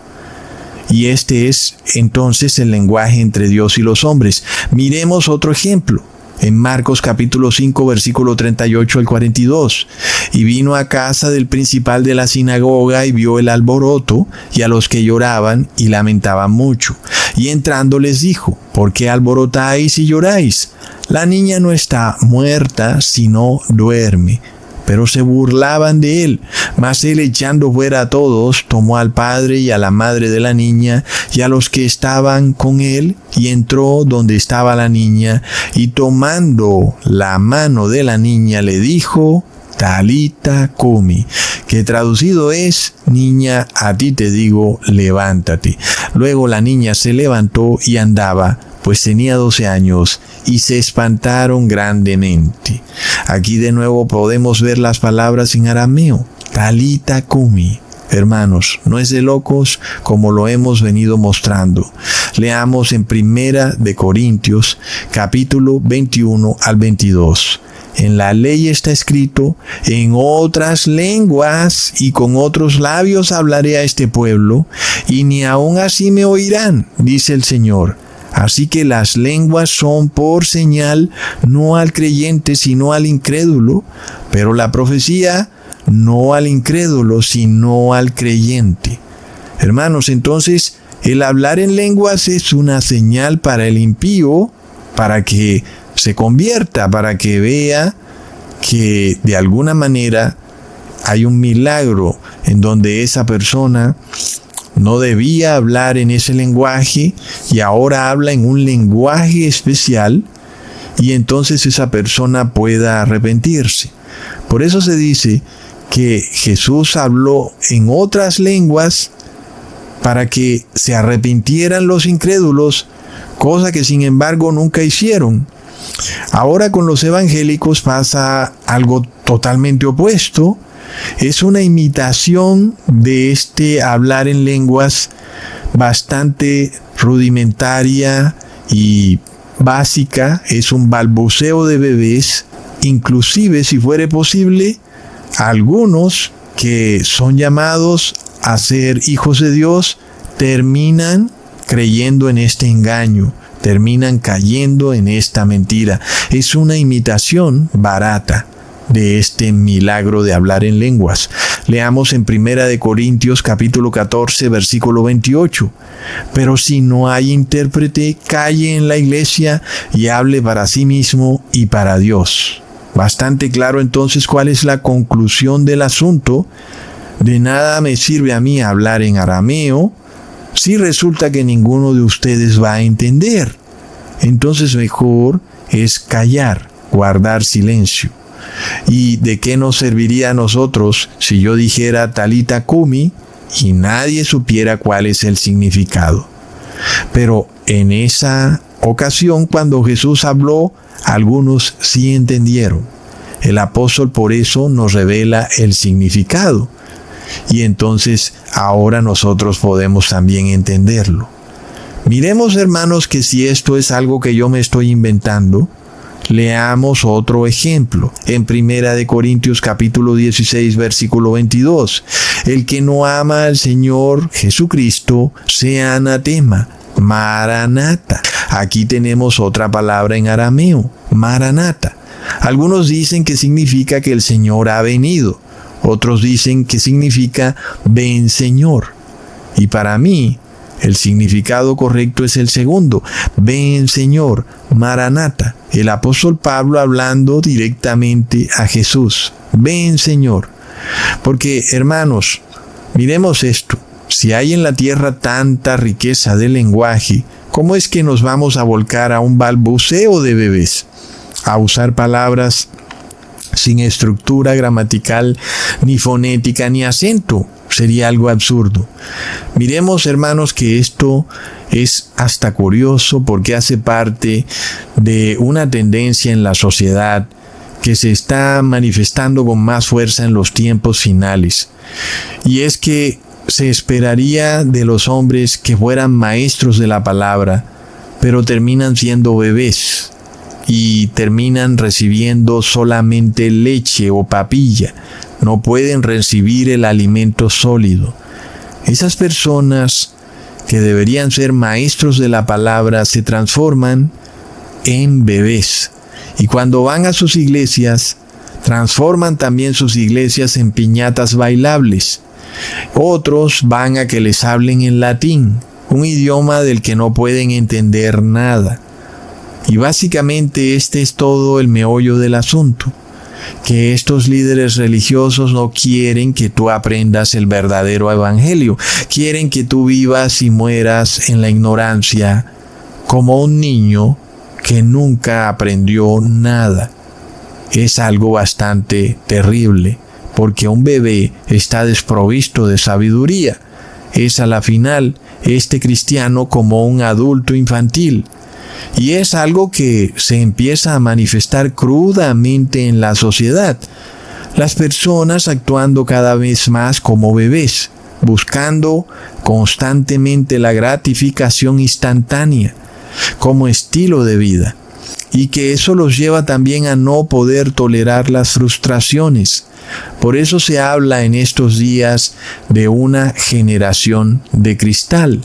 Y este es entonces el lenguaje entre Dios y los hombres. Miremos otro ejemplo. En Marcos capítulo 5, versículo 38 al 42. Y vino a casa del principal de la sinagoga y vio el alboroto y a los que lloraban y lamentaban mucho. Y entrando les dijo, ¿por qué alborotáis y lloráis? La niña no está muerta, sino duerme. Pero se burlaban de él. Mas él, echando fuera a todos, tomó al padre y a la madre de la niña y a los que estaban con él, y entró donde estaba la niña, y tomando la mano de la niña le dijo, Talita cumi, que traducido es, niña, a ti te digo, levántate. Luego la niña se levantó y andaba, pues tenía 12 años, y se espantaron grandemente. Aquí de nuevo podemos ver las palabras en arameo, Talita Cumi. Hermanos, no es de locos como lo hemos venido mostrando. Leamos en 1 de Corintios, capítulo 21 al 22. En la ley está escrito: en otras lenguas y con otros labios hablaré a este pueblo, y ni aun así me oirán, dice el Señor. Así que las lenguas son por señal, no al creyente, sino al incrédulo, pero la profecía no al incrédulo, sino al creyente. Hermanos, entonces, el hablar en lenguas es una señal para el impío, para que se convierta, para que vea que de alguna manera hay un milagro en donde esa persona no debía hablar en ese lenguaje y ahora habla en un lenguaje especial, y entonces esa persona pueda arrepentirse. Por eso se dice que Jesús habló en otras lenguas para que se arrepintieran los incrédulos, cosa que sin embargo nunca hicieron. Ahora con los evangélicos pasa algo totalmente opuesto. Es una imitación de este hablar en lenguas bastante rudimentaria y básica. Es un balbuceo de bebés. Inclusive, si fuere posible, algunos que son llamados a ser hijos de Dios terminan creyendo en este engaño, terminan cayendo en esta mentira. Es una imitación barata de este milagro de hablar en lenguas. Leamos en 1 de Corintios capítulo 14, versículo 28. Pero si no hay intérprete, calle en la iglesia y hable para sí mismo y para Dios. Bastante claro entonces cuál es la conclusión del asunto. De nada me sirve a mí hablar en arameo si resulta que ninguno de ustedes va a entender. Entonces mejor es callar, guardar silencio. ¿Y de qué nos serviría a nosotros si yo dijera Talita Cumi y nadie supiera cuál es el significado? Pero en esa ocasión, cuando Jesús habló, algunos sí entendieron. El apóstol por eso nos revela el significado. Y entonces ahora nosotros podemos también entenderlo. Miremos, hermanos, que si esto es algo que yo me estoy inventando, leamos otro ejemplo. En 1 de Corintios capítulo 16, versículo 22. El que no ama al Señor Jesucristo sea anatema. Maranata. Aquí tenemos otra palabra en arameo, maranata. Algunos dicen que significa que el Señor ha venido. Otros dicen que significa ven Señor. Y para mí, el significado correcto es el segundo, ven Señor, maranata. El apóstol Pablo hablando directamente a Jesús, ven Señor. Porque, hermanos, miremos esto. Si hay en la tierra tanta riqueza de lenguaje, ¿cómo es que nos vamos a volcar a un balbuceo de bebés? A usar palabras sin estructura gramatical, ni fonética, ni acento. Sería algo absurdo. Miremos, hermanos, que esto es hasta curioso porque hace parte de una tendencia en la sociedad que se está manifestando con más fuerza en los tiempos finales. Y es que se esperaría de los hombres que fueran maestros de la palabra, pero terminan siendo bebés y terminan recibiendo solamente leche o papilla. No pueden recibir el alimento sólido. Esas personas que deberían ser maestros de la palabra se transforman en bebés. Y cuando van a sus iglesias, transforman también sus iglesias en piñatas bailables. Otros van a que les hablen en latín, un idioma del que no pueden entender nada. Y básicamente este es todo el meollo del asunto, que estos líderes religiosos no quieren que tú aprendas el verdadero evangelio, quieren que tú vivas y mueras en la ignorancia como un niño que nunca aprendió nada. Es algo bastante terrible, porque un bebé está desprovisto de sabiduría. Es a la final este cristiano como un adulto infantil. Y es algo que se empieza a manifestar crudamente en la sociedad. Las personas actuando cada vez más como bebés, buscando constantemente la gratificación instantánea como estilo de vida, y que eso los lleva también a no poder tolerar las frustraciones. Por eso se habla en estos días de una generación de cristal.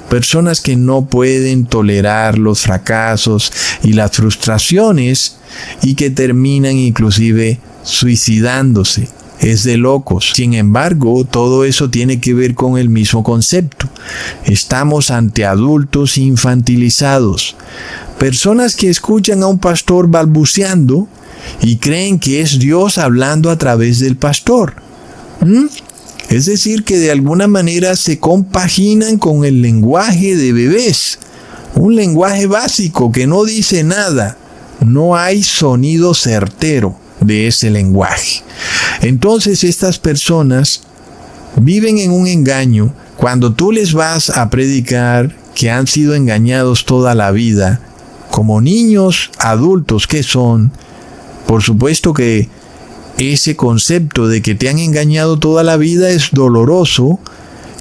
Personas que no pueden tolerar los fracasos y las frustraciones y que terminan inclusive suicidándose. Es de locos. Sin embargo, todo eso tiene que ver con el mismo concepto. Estamos ante adultos infantilizados. Personas que escuchan a un pastor balbuceando y creen que es Dios hablando a través del pastor. Es decir, que de alguna manera se compaginan con el lenguaje de bebés. Un lenguaje básico que no dice nada. No hay sonido certero de ese lenguaje. Entonces estas personas viven en un engaño. Cuando tú les vas a predicar que han sido engañados toda la vida, como niños adultos que son, por supuesto que ese concepto de que te han engañado toda la vida es doloroso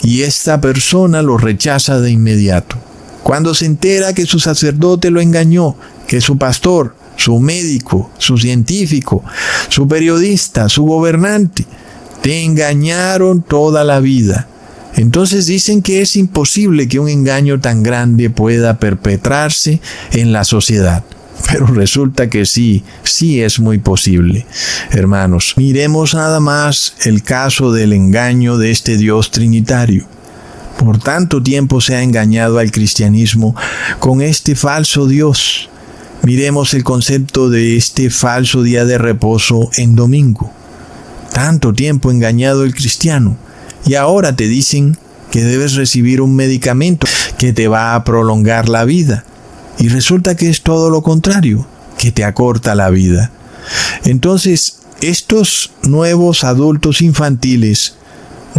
y esta persona lo rechaza de inmediato. Cuando se entera que su sacerdote lo engañó, que su pastor, su médico, su científico, su periodista, su gobernante, te engañaron toda la vida. Entonces dicen que es imposible que un engaño tan grande pueda perpetrarse en la sociedad. Pero resulta que sí es muy posible. Hermanos, miremos nada más el caso del engaño de este Dios trinitario. Por tanto tiempo se ha engañado al cristianismo con este falso Dios. Miremos el concepto de este falso día de reposo en domingo. Tanto tiempo engañado el cristiano. Y ahora te dicen que debes recibir un medicamento que te va a prolongar la vida. Y resulta que es todo lo contrario, que te acorta la vida. Entonces, estos nuevos adultos infantiles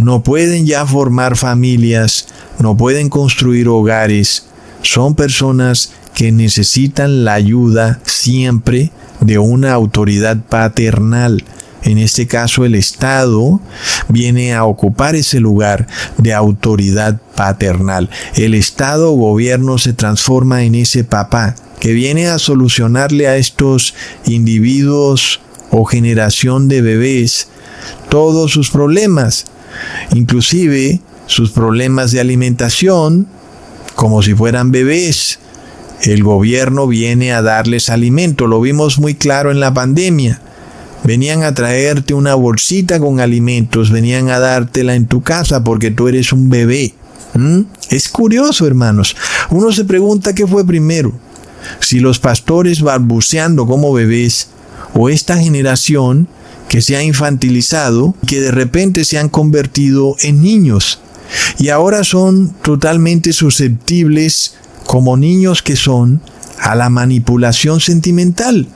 no pueden ya formar familias, no pueden construir hogares. Son personas que necesitan la ayuda siempre de una autoridad paternal. En este caso, el Estado viene a ocupar ese lugar de autoridad paternal. El Estado o gobierno se transforma en ese papá que viene a solucionarle a estos individuos o generación de bebés todos sus problemas, inclusive sus problemas de alimentación, como si fueran bebés. El gobierno viene a darles alimento. Lo vimos muy claro en la pandemia. Venían a traerte una bolsita con alimentos, venían a dártela en tu casa porque tú eres un bebé. Es curioso, hermanos. Uno se pregunta qué fue primero, si los pastores balbuceando como bebés o esta generación que se ha infantilizado, que de repente se han convertido en niños y ahora son totalmente susceptibles, como niños que son, a la manipulación sentimental.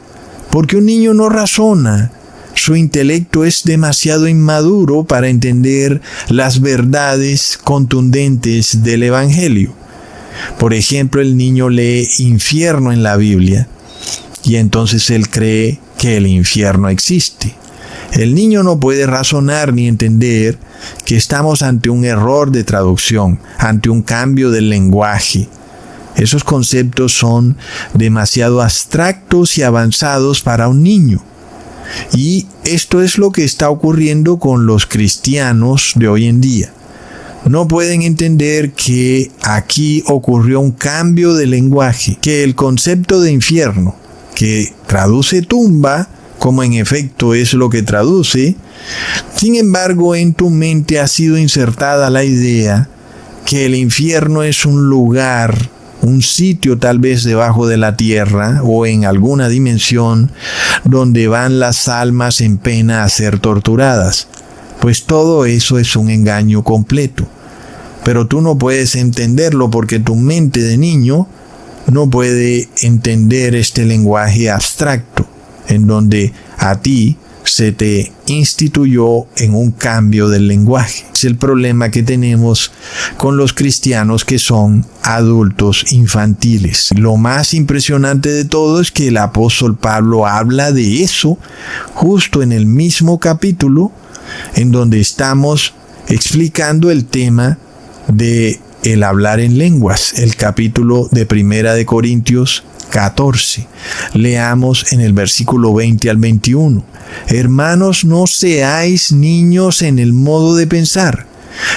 Porque un niño no razona. Su intelecto es demasiado inmaduro para entender las verdades contundentes del Evangelio. Por ejemplo, el niño lee infierno en la Biblia y entonces él cree que el infierno existe. El niño no puede razonar ni entender que estamos ante un error de traducción, ante un cambio del lenguaje. Esos conceptos son demasiado abstractos y avanzados para un niño. Y esto es lo que está ocurriendo con los cristianos de hoy en día. No pueden entender que aquí ocurrió un cambio de lenguaje, que el concepto de infierno, que traduce tumba, como en efecto es lo que traduce, sin embargo en tu mente ha sido insertada la idea que el infierno es un lugar, un sitio tal vez debajo de la tierra o en alguna dimensión donde van las almas en pena a ser torturadas. Pues todo eso es un engaño completo. Pero tú no puedes entenderlo porque tu mente de niño no puede entender este lenguaje abstracto en donde a ti se te instituyó en un cambio del lenguaje. Es el problema que tenemos con los cristianos que son adultos infantiles. Lo más impresionante de todo es que el apóstol Pablo habla de eso justo en el mismo capítulo en donde estamos explicando el tema de el hablar en lenguas, el capítulo de 1 de Corintios 14. Leamos en el versículo 20 al 21. Hermanos, no seáis niños en el modo de pensar,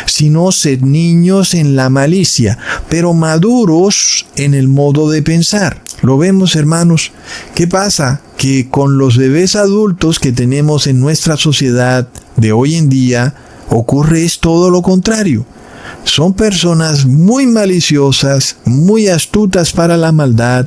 sino sed niños en la malicia, pero maduros en el modo de pensar. ¿Lo vemos, hermanos? ¿Qué pasa? Que con los bebés adultos que tenemos en nuestra sociedad de hoy en día, ocurre es todo lo contrario. Son personas muy maliciosas, muy astutas para la maldad,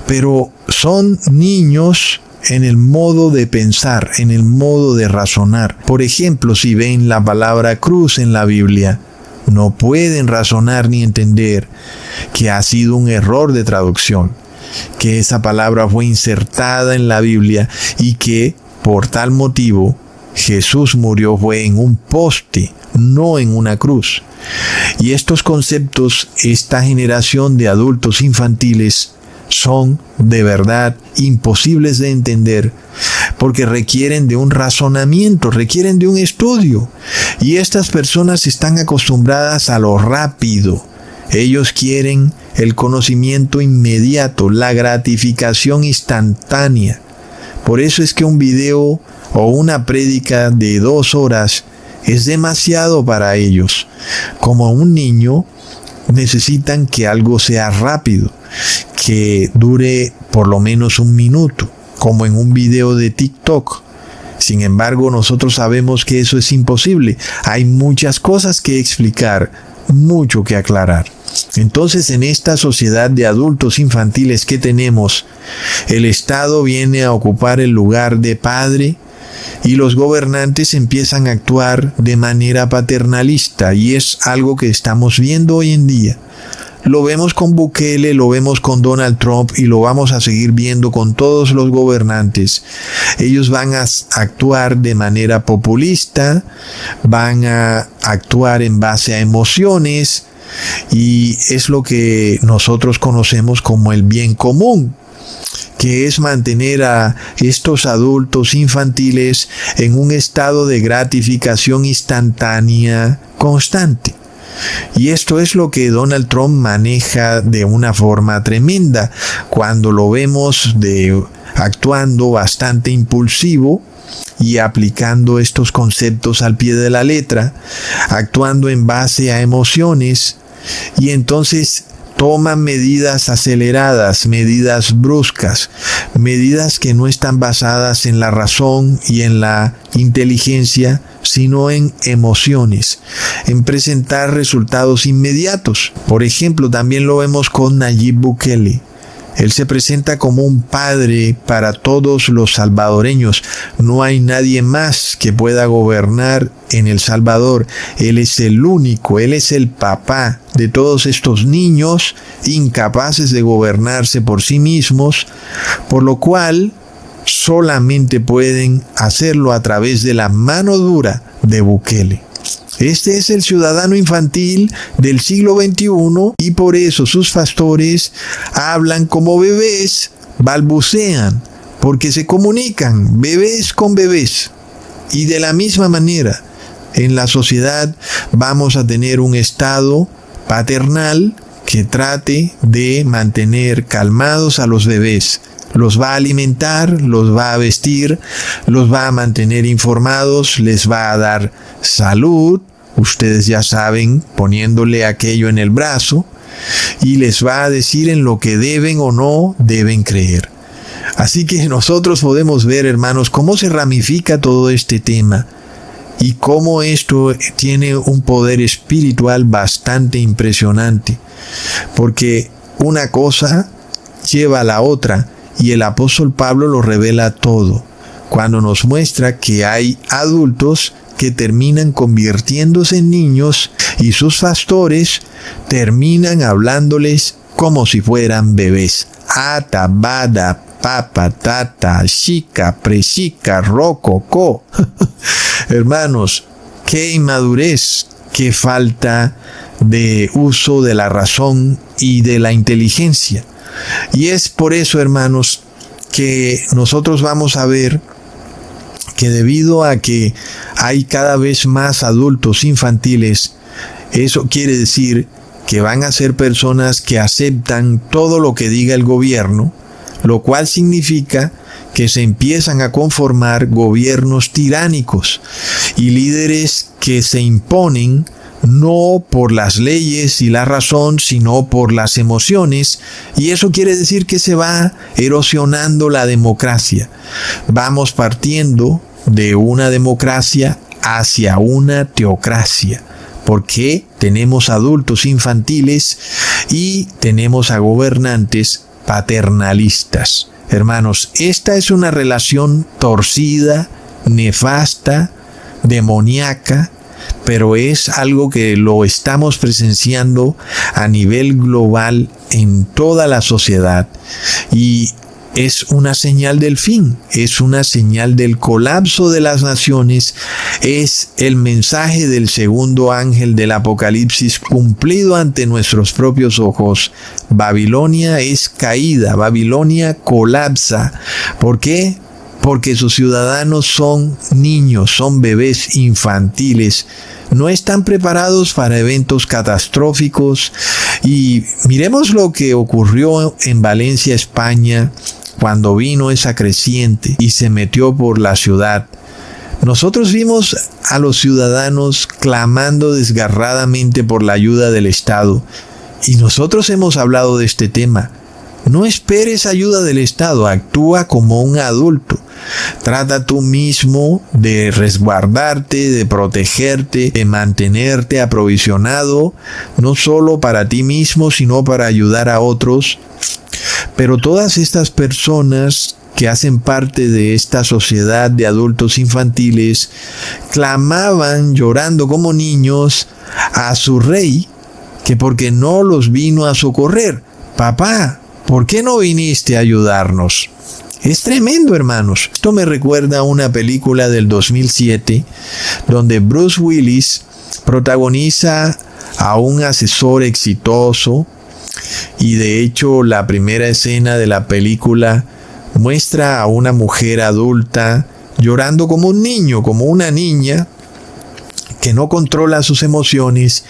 pero son niños en el modo de pensar, en el modo de razonar. Por ejemplo, si ven la palabra cruz en la Biblia, no pueden razonar ni entender que ha sido un error de traducción, que esa palabra fue insertada en la Biblia y que por tal motivo Jesús murió fue en un poste, no en una cruz. Y estos conceptos, esta generación de adultos infantiles, son de verdad imposibles de entender porque requieren de un razonamiento, requieren de un estudio. Y estas personas están acostumbradas a lo rápido. Ellos quieren el conocimiento inmediato, la gratificación instantánea. Por eso es que un video o una prédica de 2 horas es demasiado para ellos. Como un niño, necesitan que algo sea rápido, que dure por lo menos 1 minuto, como en un video de TikTok. Sin embargo, nosotros sabemos que eso es imposible. Hay muchas cosas que explicar, mucho que aclarar. Entonces, en esta sociedad de adultos infantiles que tenemos, el Estado viene a ocupar el lugar de padre y los gobernantes empiezan a actuar de manera paternalista, y es algo que estamos viendo hoy en día. Lo vemos con Bukele, lo vemos con Donald Trump y lo vamos a seguir viendo con todos los gobernantes. Ellos van a actuar de manera populista, van a actuar en base a emociones, y es lo que nosotros conocemos como el bien común, que es mantener a estos adultos infantiles en un estado de gratificación instantánea constante. Y esto es lo que Donald Trump maneja de una forma tremenda, cuando lo vemos actuando bastante impulsivo y aplicando estos conceptos al pie de la letra, actuando en base a emociones, y entonces toman medidas aceleradas, medidas bruscas, medidas que no están basadas en la razón y en la inteligencia, sino en emociones, en presentar resultados inmediatos. Por ejemplo, también lo vemos con Nayib Bukele. Él se presenta como un padre para todos los salvadoreños. No hay nadie más que pueda gobernar en El Salvador. Él es el único, él es el papá de todos estos niños incapaces de gobernarse por sí mismos, por lo cual solamente pueden hacerlo a través de la mano dura de Bukele. Este es el ciudadano infantil del siglo XXI, y por eso sus pastores hablan como bebés, balbucean, porque se comunican bebés con bebés. Y de la misma manera, en la sociedad vamos a tener un estado paternal que trate de mantener calmados a los bebés. Los va a alimentar, los va a vestir, los va a mantener informados, les va a dar salud, ustedes ya saben, poniéndole aquello en el brazo, y les va a decir en lo que deben o no deben creer. Así que nosotros podemos ver, hermanos, cómo se ramifica todo este tema y cómo esto tiene un poder espiritual bastante impresionante, porque una cosa lleva a la otra. Y el apóstol Pablo lo revela todo, cuando nos muestra que hay adultos que terminan convirtiéndose en niños y sus pastores terminan hablándoles como si fueran bebés. ata, bada, papa, tata, chica, prechica, rococo. Hermanos, qué inmadurez, qué falta de uso de la razón y de la inteligencia. Y es por eso, hermanos, que nosotros vamos a ver que debido a que hay cada vez más adultos infantiles, eso quiere decir que van a ser personas que aceptan todo lo que diga el gobierno, lo cual significa que se empiezan a conformar gobiernos tiránicos y líderes que se imponen no por las leyes y la razón, sino por las emociones, y eso quiere decir que se va erosionando la democracia. Vamos partiendo de una democracia hacia una teocracia, porque tenemos adultos infantiles y tenemos a gobernantes paternalistas. Hermanos, esta es una relación torcida, nefasta, demoníaca, pero es algo que lo estamos presenciando a nivel global en toda la sociedad, y es una señal del fin, es una señal del colapso de las naciones, es el mensaje del segundo ángel del Apocalipsis cumplido ante nuestros propios ojos. Babilonia es caída, Babilonia colapsa. ¿Por qué? Porque sus ciudadanos son niños, son bebés infantiles, no están preparados para eventos catastróficos. Y miremos lo que ocurrió en Valencia, España, cuando vino esa creciente y se metió por la ciudad. Nosotros vimos a los ciudadanos clamando desgarradamente por la ayuda del Estado, y nosotros hemos hablado de este tema. No esperes ayuda del Estado, actúa como un adulto. Trata tú mismo de resguardarte, de protegerte, de mantenerte aprovisionado, no solo para ti mismo, sino para ayudar a otros. Pero todas estas personas que hacen parte de esta sociedad de adultos infantiles clamaban llorando como niños a su rey, que porque no los vino a socorrer. Papá, ¿por qué no viniste a ayudarnos? Es tremendo, hermanos. Esto me recuerda a una película del 2007 donde Bruce Willis protagoniza a un asesor exitoso, y de hecho la primera escena de la película muestra a una mujer adulta llorando como un niño, como una niña que no controla sus emociones,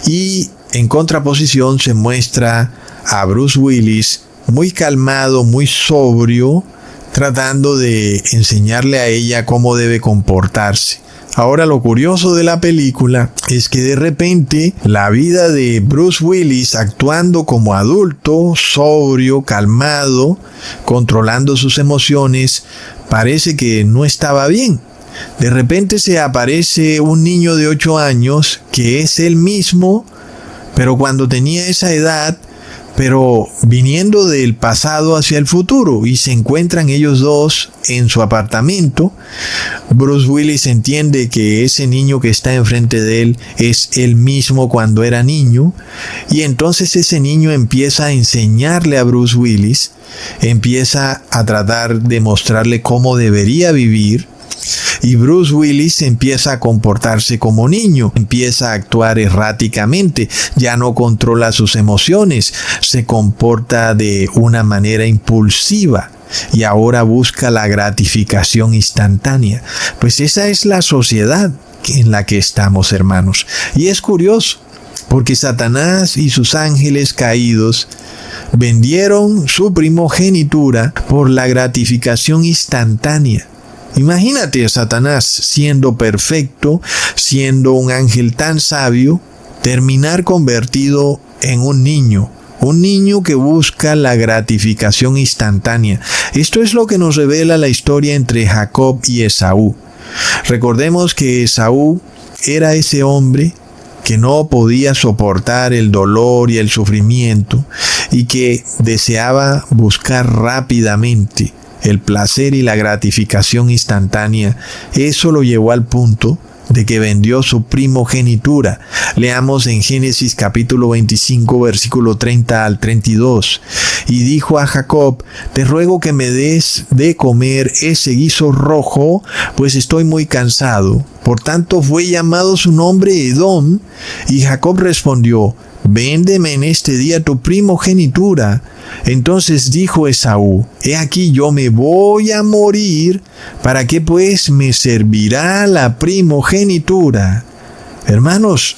y en contraposición se muestra a Bruce Willis muy calmado, muy sobrio, tratando de enseñarle a ella cómo debe comportarse. Ahora, lo curioso de la película es que de repente la vida de Bruce Willis, actuando como adulto, sobrio, calmado, controlando sus emociones, parece que no estaba bien. De repente se aparece un niño de 8 años que es él mismo, pero cuando tenía esa edad, pero viniendo del pasado hacia el futuro, y se encuentran ellos dos en su apartamento. Bruce Willis entiende que ese niño que está enfrente de él es él mismo cuando era niño, y entonces ese niño empieza a enseñarle a Bruce Willis, empieza a tratar de mostrarle cómo debería vivir. Y Bruce Willis empieza a comportarse como niño, empieza a actuar erráticamente, ya no controla sus emociones, se comporta de una manera impulsiva y ahora busca la gratificación instantánea. Pues esa es la sociedad en la que estamos, hermanos. Y es curioso, porque Satanás y sus ángeles caídos vendieron su primogenitura por la gratificación instantánea. Imagínate a Satanás, siendo perfecto, siendo un ángel tan sabio, terminar convertido en un niño que busca la gratificación instantánea. Esto es lo que nos revela la historia entre Jacob y Esaú. Recordemos que Esaú era ese hombre que no podía soportar el dolor y el sufrimiento, y que deseaba buscar rápidamente el placer y la gratificación instantánea. Eso lo llevó al punto de que vendió su primogenitura. Leamos en Génesis capítulo 25, versículo 30 al 32. Y dijo a Jacob: te ruego que me des de comer ese guiso rojo, pues estoy muy cansado. Por tanto fue llamado su nombre Edom. Y Jacob respondió: véndeme en este día tu primogenitura. Entonces dijo Esaú: he aquí yo me voy a morir, ¿para qué pues me servirá la primogenitura? Hermanos,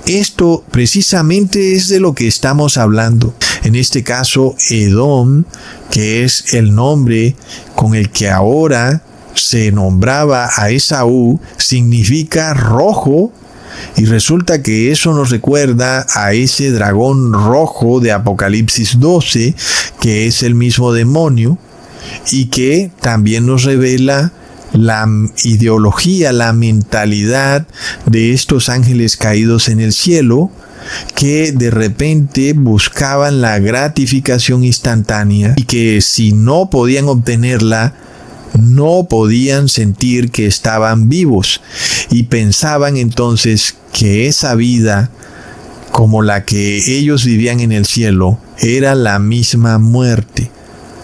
esto precisamente es de lo que estamos hablando. En este caso, Edom, que es el nombre con el que ahora se nombraba a Esaú, significa rojo. Y resulta que eso nos recuerda a ese dragón rojo de Apocalipsis 12, que es el mismo demonio, y que también nos revela la ideología, la mentalidad de estos ángeles caídos en el cielo, que de repente buscaban la gratificación instantánea y que si no podían obtenerla, no podían sentir que estaban vivos, y pensaban entonces que esa vida, como la que ellos vivían en el cielo, era la misma muerte,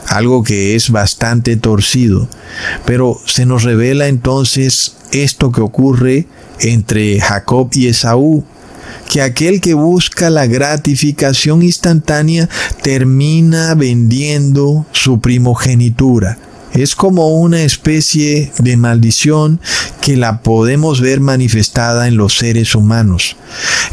algo que es bastante torcido. Pero se nos revela entonces esto que ocurre entre Jacob y Esaú, que aquel que busca la gratificación instantánea termina vendiendo su primogenitura. Es como una especie de maldición que la podemos ver manifestada en los seres humanos.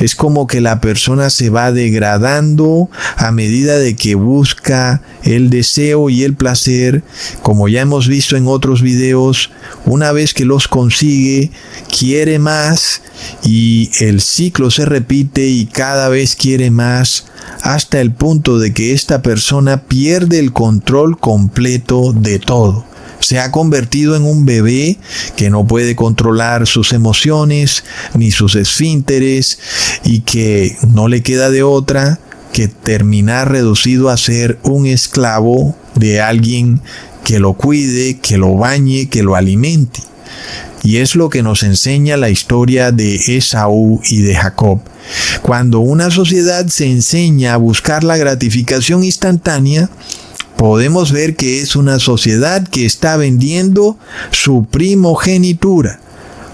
Es como que la persona se va degradando a medida de que busca el deseo y el placer, como ya hemos visto en otros videos. Una vez que los consigue, quiere más y el ciclo se repite y cada vez quiere más, hasta el punto de que esta persona pierde el control completo de todo. Se ha convertido en un bebé que no puede controlar sus emociones ni sus esfínteres, y que no le queda de otra que terminar reducido a ser un esclavo de alguien que lo cuide, que lo bañe, que lo alimente. Y es lo que nos enseña la historia de Esaú y de Jacob. Cuando una sociedad se enseña a buscar la gratificación instantánea, podemos ver que es una sociedad que está vendiendo su primogenitura.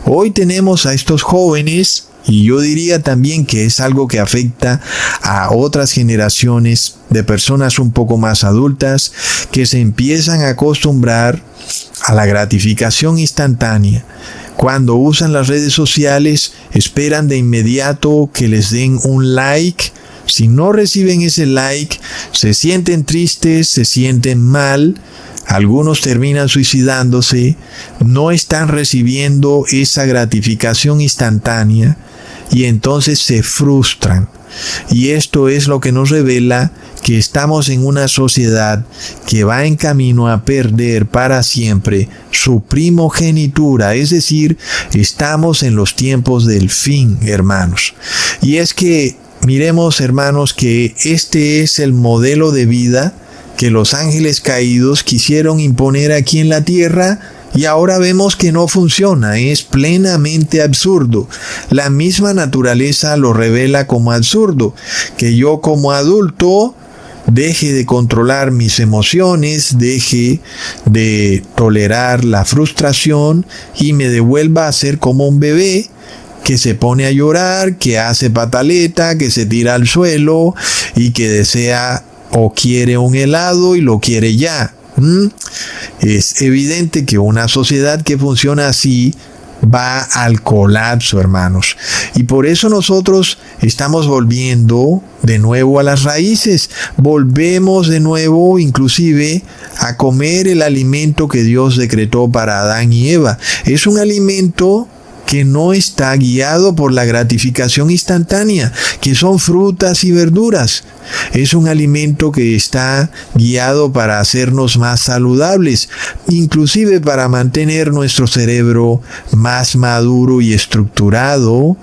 Hoy tenemos a estos jóvenes, y yo diría también que es algo que afecta a otras generaciones de personas un poco más adultas, que se empiezan a acostumbrar a la gratificación instantánea. Cuando usan las redes sociales, esperan de inmediato que les den un like. Si no reciben ese like, se sienten tristes, se sienten mal. Algunos terminan suicidándose. No están recibiendo esa gratificación instantánea y entonces se frustran. Y esto es lo que nos revela que estamos en una sociedad que va en camino a perder para siempre su primogenitura, es decir, estamos en los tiempos del fin, hermanos. Y es que miremos, hermanos, que este es el modelo de vida que los ángeles caídos quisieron imponer aquí en la tierra, y ahora vemos que no funciona, es plenamente absurdo. La misma naturaleza lo revela como absurdo, que yo como adulto deje de controlar mis emociones, deje de tolerar la frustración y me devuelva a ser como un bebé que se pone a llorar, que hace pataleta, que se tira al suelo y que desea o quiere un helado y lo quiere ya. Es evidente que una sociedad que funciona así va al colapso, hermanos. Y por eso nosotros estamos volviendo de nuevo a las raíces. Volvemos de nuevo inclusive a comer el alimento que Dios decretó para Adán y Eva. Es un alimento que no está guiado por la gratificación instantánea, que son frutas y verduras. Es un alimento que está guiado para hacernos más saludables, inclusive para mantener nuestro cerebro más maduro y estructurado,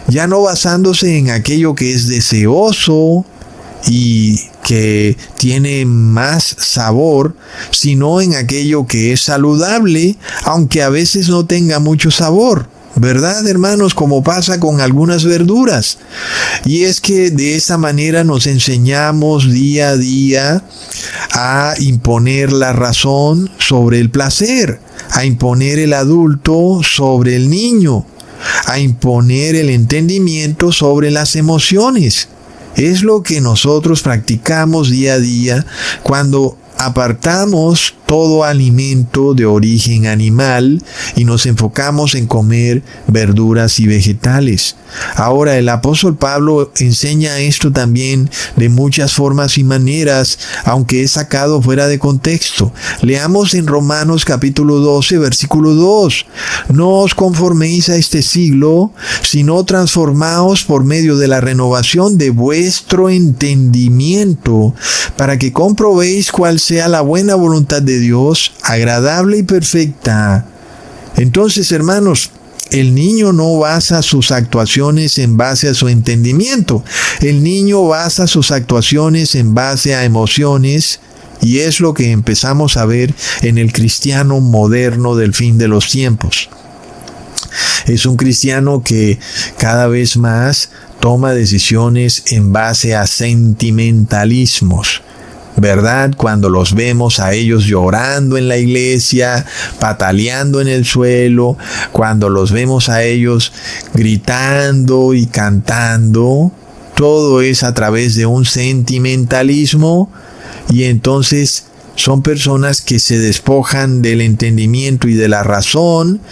ya no basándose en aquello que es deseoso y que tiene más sabor, sino en aquello que es saludable, aunque a veces no tenga mucho sabor. ¿verdad, hermanos? Como pasa con algunas verduras. Y es que de esa manera nos enseñamos día a día a imponer la razón sobre el placer, a imponer el adulto sobre el niño, a imponer el entendimiento sobre las emociones. Es lo que nosotros practicamos día a día cuando apartamos todo alimento de origen animal y nos enfocamos en comer verduras y vegetales. Ahora, el apóstol Pablo enseña esto también de muchas formas y maneras, aunque es sacado fuera de contexto. Leamos en Romanos capítulo 12, versículo 2. No os conforméis a este siglo, sino transformaos por medio de la renovación de vuestro entendimiento, para que comprobéis cuál sea la buena voluntad de Dios, agradable y perfecta. Entonces, hermanos, el niño no basa sus actuaciones en base a su entendimiento. El niño basa sus actuaciones en base a emociones, y es lo que empezamos a ver en el cristiano moderno del fin de los tiempos. Es un cristiano que cada vez más toma decisiones en base a sentimentalismos, ¿verdad? Cuando los vemos a ellos llorando en la iglesia, pataleando en el suelo, cuando los vemos a ellos gritando y cantando, todo es a través de un sentimentalismo, y entonces son personas que se despojan del entendimiento y de la razón,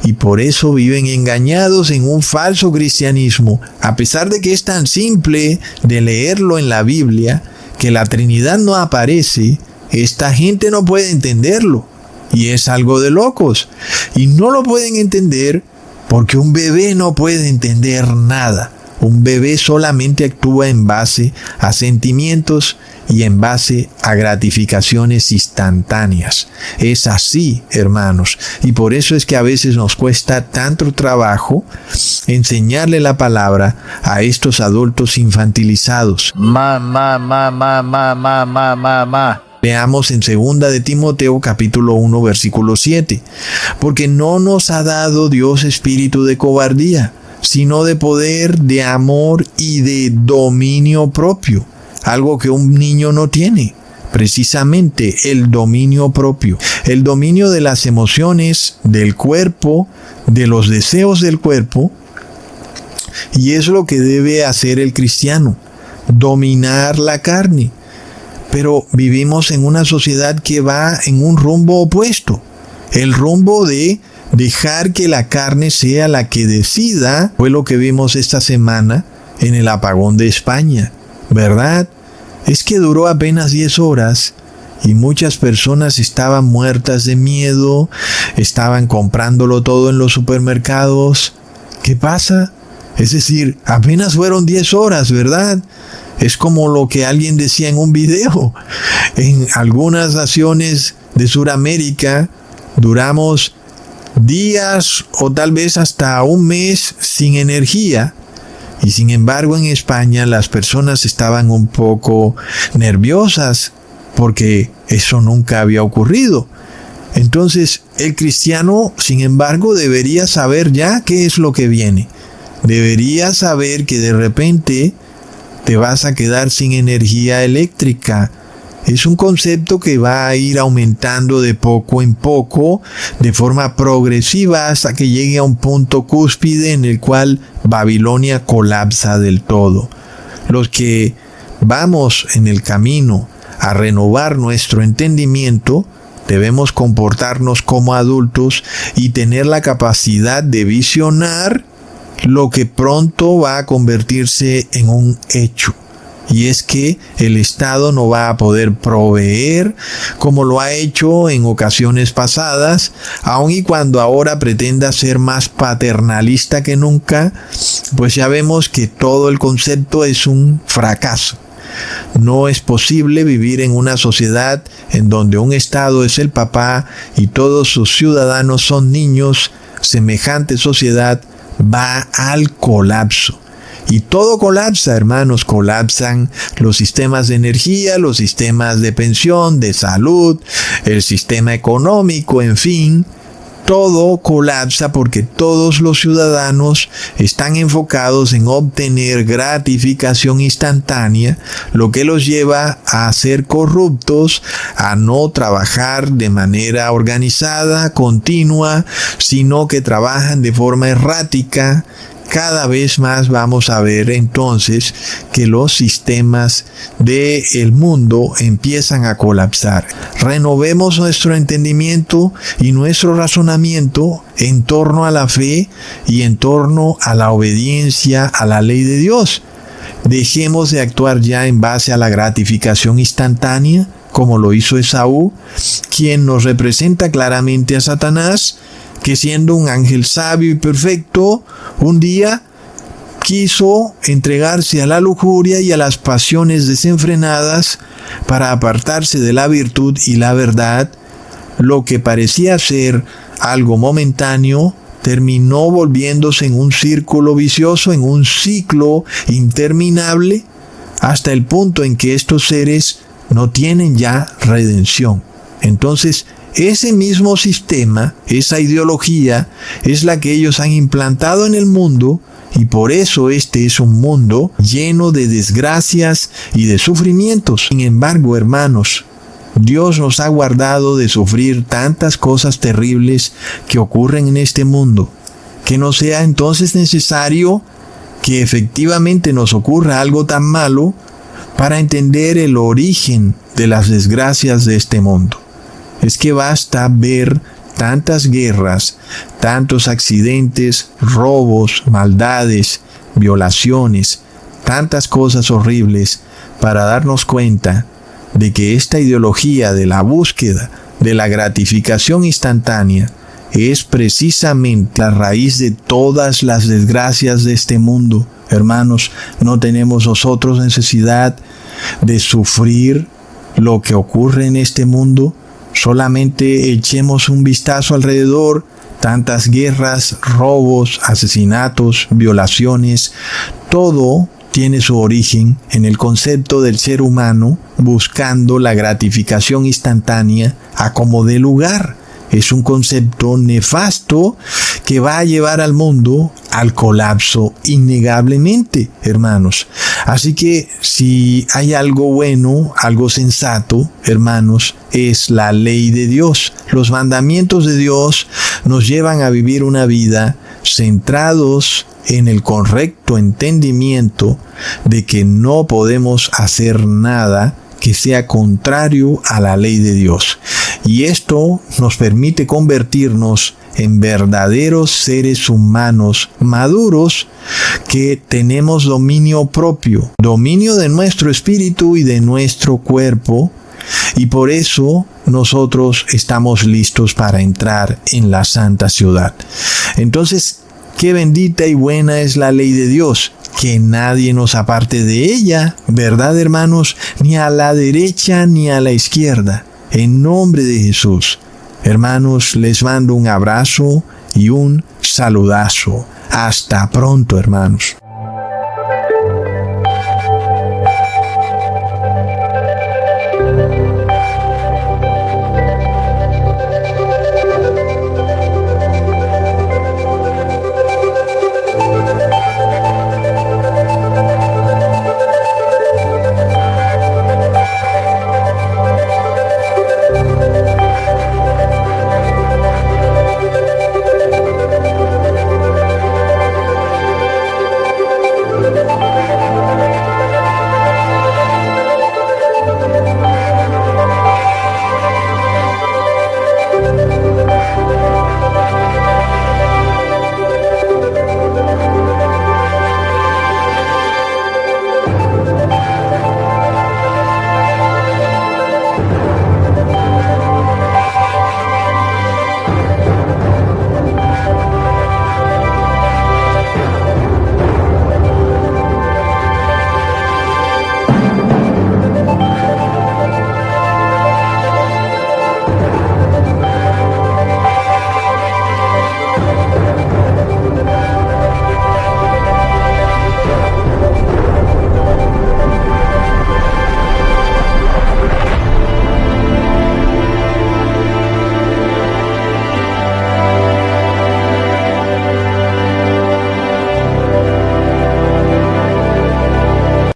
y por eso viven engañados en un falso cristianismo, a pesar de que es tan simple de leerlo en la Biblia, que la Trinidad no aparece. Esta gente no puede entenderlo, y es algo de locos, y no lo pueden entender porque un bebé no puede entender nada. Un bebé solamente actúa en base a sentimientos y en base a gratificaciones instantáneas. Es así, hermanos, y por eso es que a veces nos cuesta tanto trabajo enseñarle la palabra a estos adultos infantilizados. Leamos en 2 de Timoteo capítulo 1 versículo 7. Porque no nos ha dado Dios espíritu de cobardía, sino de poder, de amor y de dominio propio. Algo que un niño no tiene. Precisamente el dominio propio. El dominio de las emociones, del cuerpo, de los deseos del cuerpo. Y es lo que debe hacer el cristiano. Dominar la carne. Pero vivimos en una sociedad que va en un rumbo opuesto. El rumbo de dejar que la carne sea la que decida. Fue lo que vimos esta semana en el apagón de España, ¿verdad? Es que duró apenas 10 horas y muchas personas estaban muertas de miedo, estaban comprándolo todo en los supermercados. ¿Qué pasa? Es decir, apenas fueron 10 horas, ¿verdad? Es como lo que alguien decía en un video. En algunas naciones de Sudamérica duramos días o tal vez hasta un mes sin energía. Y sin embargo en España las personas estaban un poco nerviosas porque eso nunca había ocurrido. Entonces el cristiano, sin embargo, debería saber ya qué es lo que viene. Debería saber que de repente te vas a quedar sin energía eléctrica. Es un concepto que va a ir aumentando de poco en poco, de forma progresiva, hasta que llegue a un punto cúspide en el cual Babilonia colapsa del todo. Los que vamos en el camino a renovar nuestro entendimiento, debemos comportarnos como adultos y tener la capacidad de visionar lo que pronto va a convertirse en un hecho. Y es que el Estado no va a poder proveer como lo ha hecho en ocasiones pasadas, aun y cuando ahora pretenda ser más paternalista que nunca, pues ya vemos que todo el concepto es un fracaso. No es posible vivir en una sociedad en donde un Estado es el papá y todos sus ciudadanos son niños. Semejante sociedad va al colapso. Y todo colapsa, hermanos, colapsan los sistemas de energía, los sistemas de pensión, de salud, el sistema económico, en fin. todo colapsa porque todos los ciudadanos están enfocados en obtener gratificación instantánea, lo que los lleva a ser corruptos, a no trabajar de manera organizada, continua, sino que trabajan de forma errática. Cada vez más vamos a ver entonces que los sistemas del mundo empiezan a colapsar. Renovemos nuestro entendimiento y nuestro razonamiento en torno a la fe y en torno a la obediencia a la ley de Dios. Dejemos de actuar ya en base a la gratificación instantánea, como lo hizo Esaú, quien nos representa claramente a Satanás, que siendo un ángel sabio y perfecto, un día quiso entregarse a la lujuria y a las pasiones desenfrenadas para apartarse de la virtud y la verdad. Lo que parecía ser algo momentáneo terminó volviéndose en un círculo vicioso, en un ciclo interminable, hasta el punto en que estos seres no tienen ya redención. Entonces, ese mismo sistema, esa ideología, es la que ellos han implantado en el mundo, y por eso este es un mundo lleno de desgracias y de sufrimientos. Sin embargo, hermanos, Dios nos ha guardado de sufrir tantas cosas terribles que ocurren en este mundo, que no sea entonces necesario que efectivamente nos ocurra algo tan malo para entender el origen de las desgracias de este mundo. Es que basta ver tantas guerras, tantos accidentes, robos, maldades, violaciones, tantas cosas horribles para darnos cuenta de que esta ideología de la búsqueda de la gratificación instantánea es precisamente la raíz de todas las desgracias de este mundo. Hermanos, no tenemos nosotros necesidad de sufrir lo que ocurre en este mundo. Solamente echemos un vistazo alrededor, tantas guerras, robos, asesinatos, violaciones, todo tiene su origen en el concepto del ser humano buscando la gratificación instantánea a como dé lugar. Es un concepto nefasto que va a llevar al mundo al colapso innegablemente, hermanos. Así que si hay algo bueno, algo sensato, hermanos, es la ley de Dios. Los mandamientos de Dios nos llevan a vivir una vida centrados en el correcto entendimiento de que no podemos hacer nada que sea contrario a la ley de Dios. Y esto nos permite convertirnos en verdaderos seres humanos maduros que tenemos dominio propio, dominio de nuestro espíritu y de nuestro cuerpo, y por eso nosotros estamos listos para entrar en la santa ciudad. Entonces, qué bendita y buena es la ley de Dios, que nadie nos aparte de ella, ¿verdad, hermanos? Ni a la derecha ni a la izquierda. En nombre de Jesús, hermanos, les mando un abrazo y un saludazo. Hasta pronto, hermanos.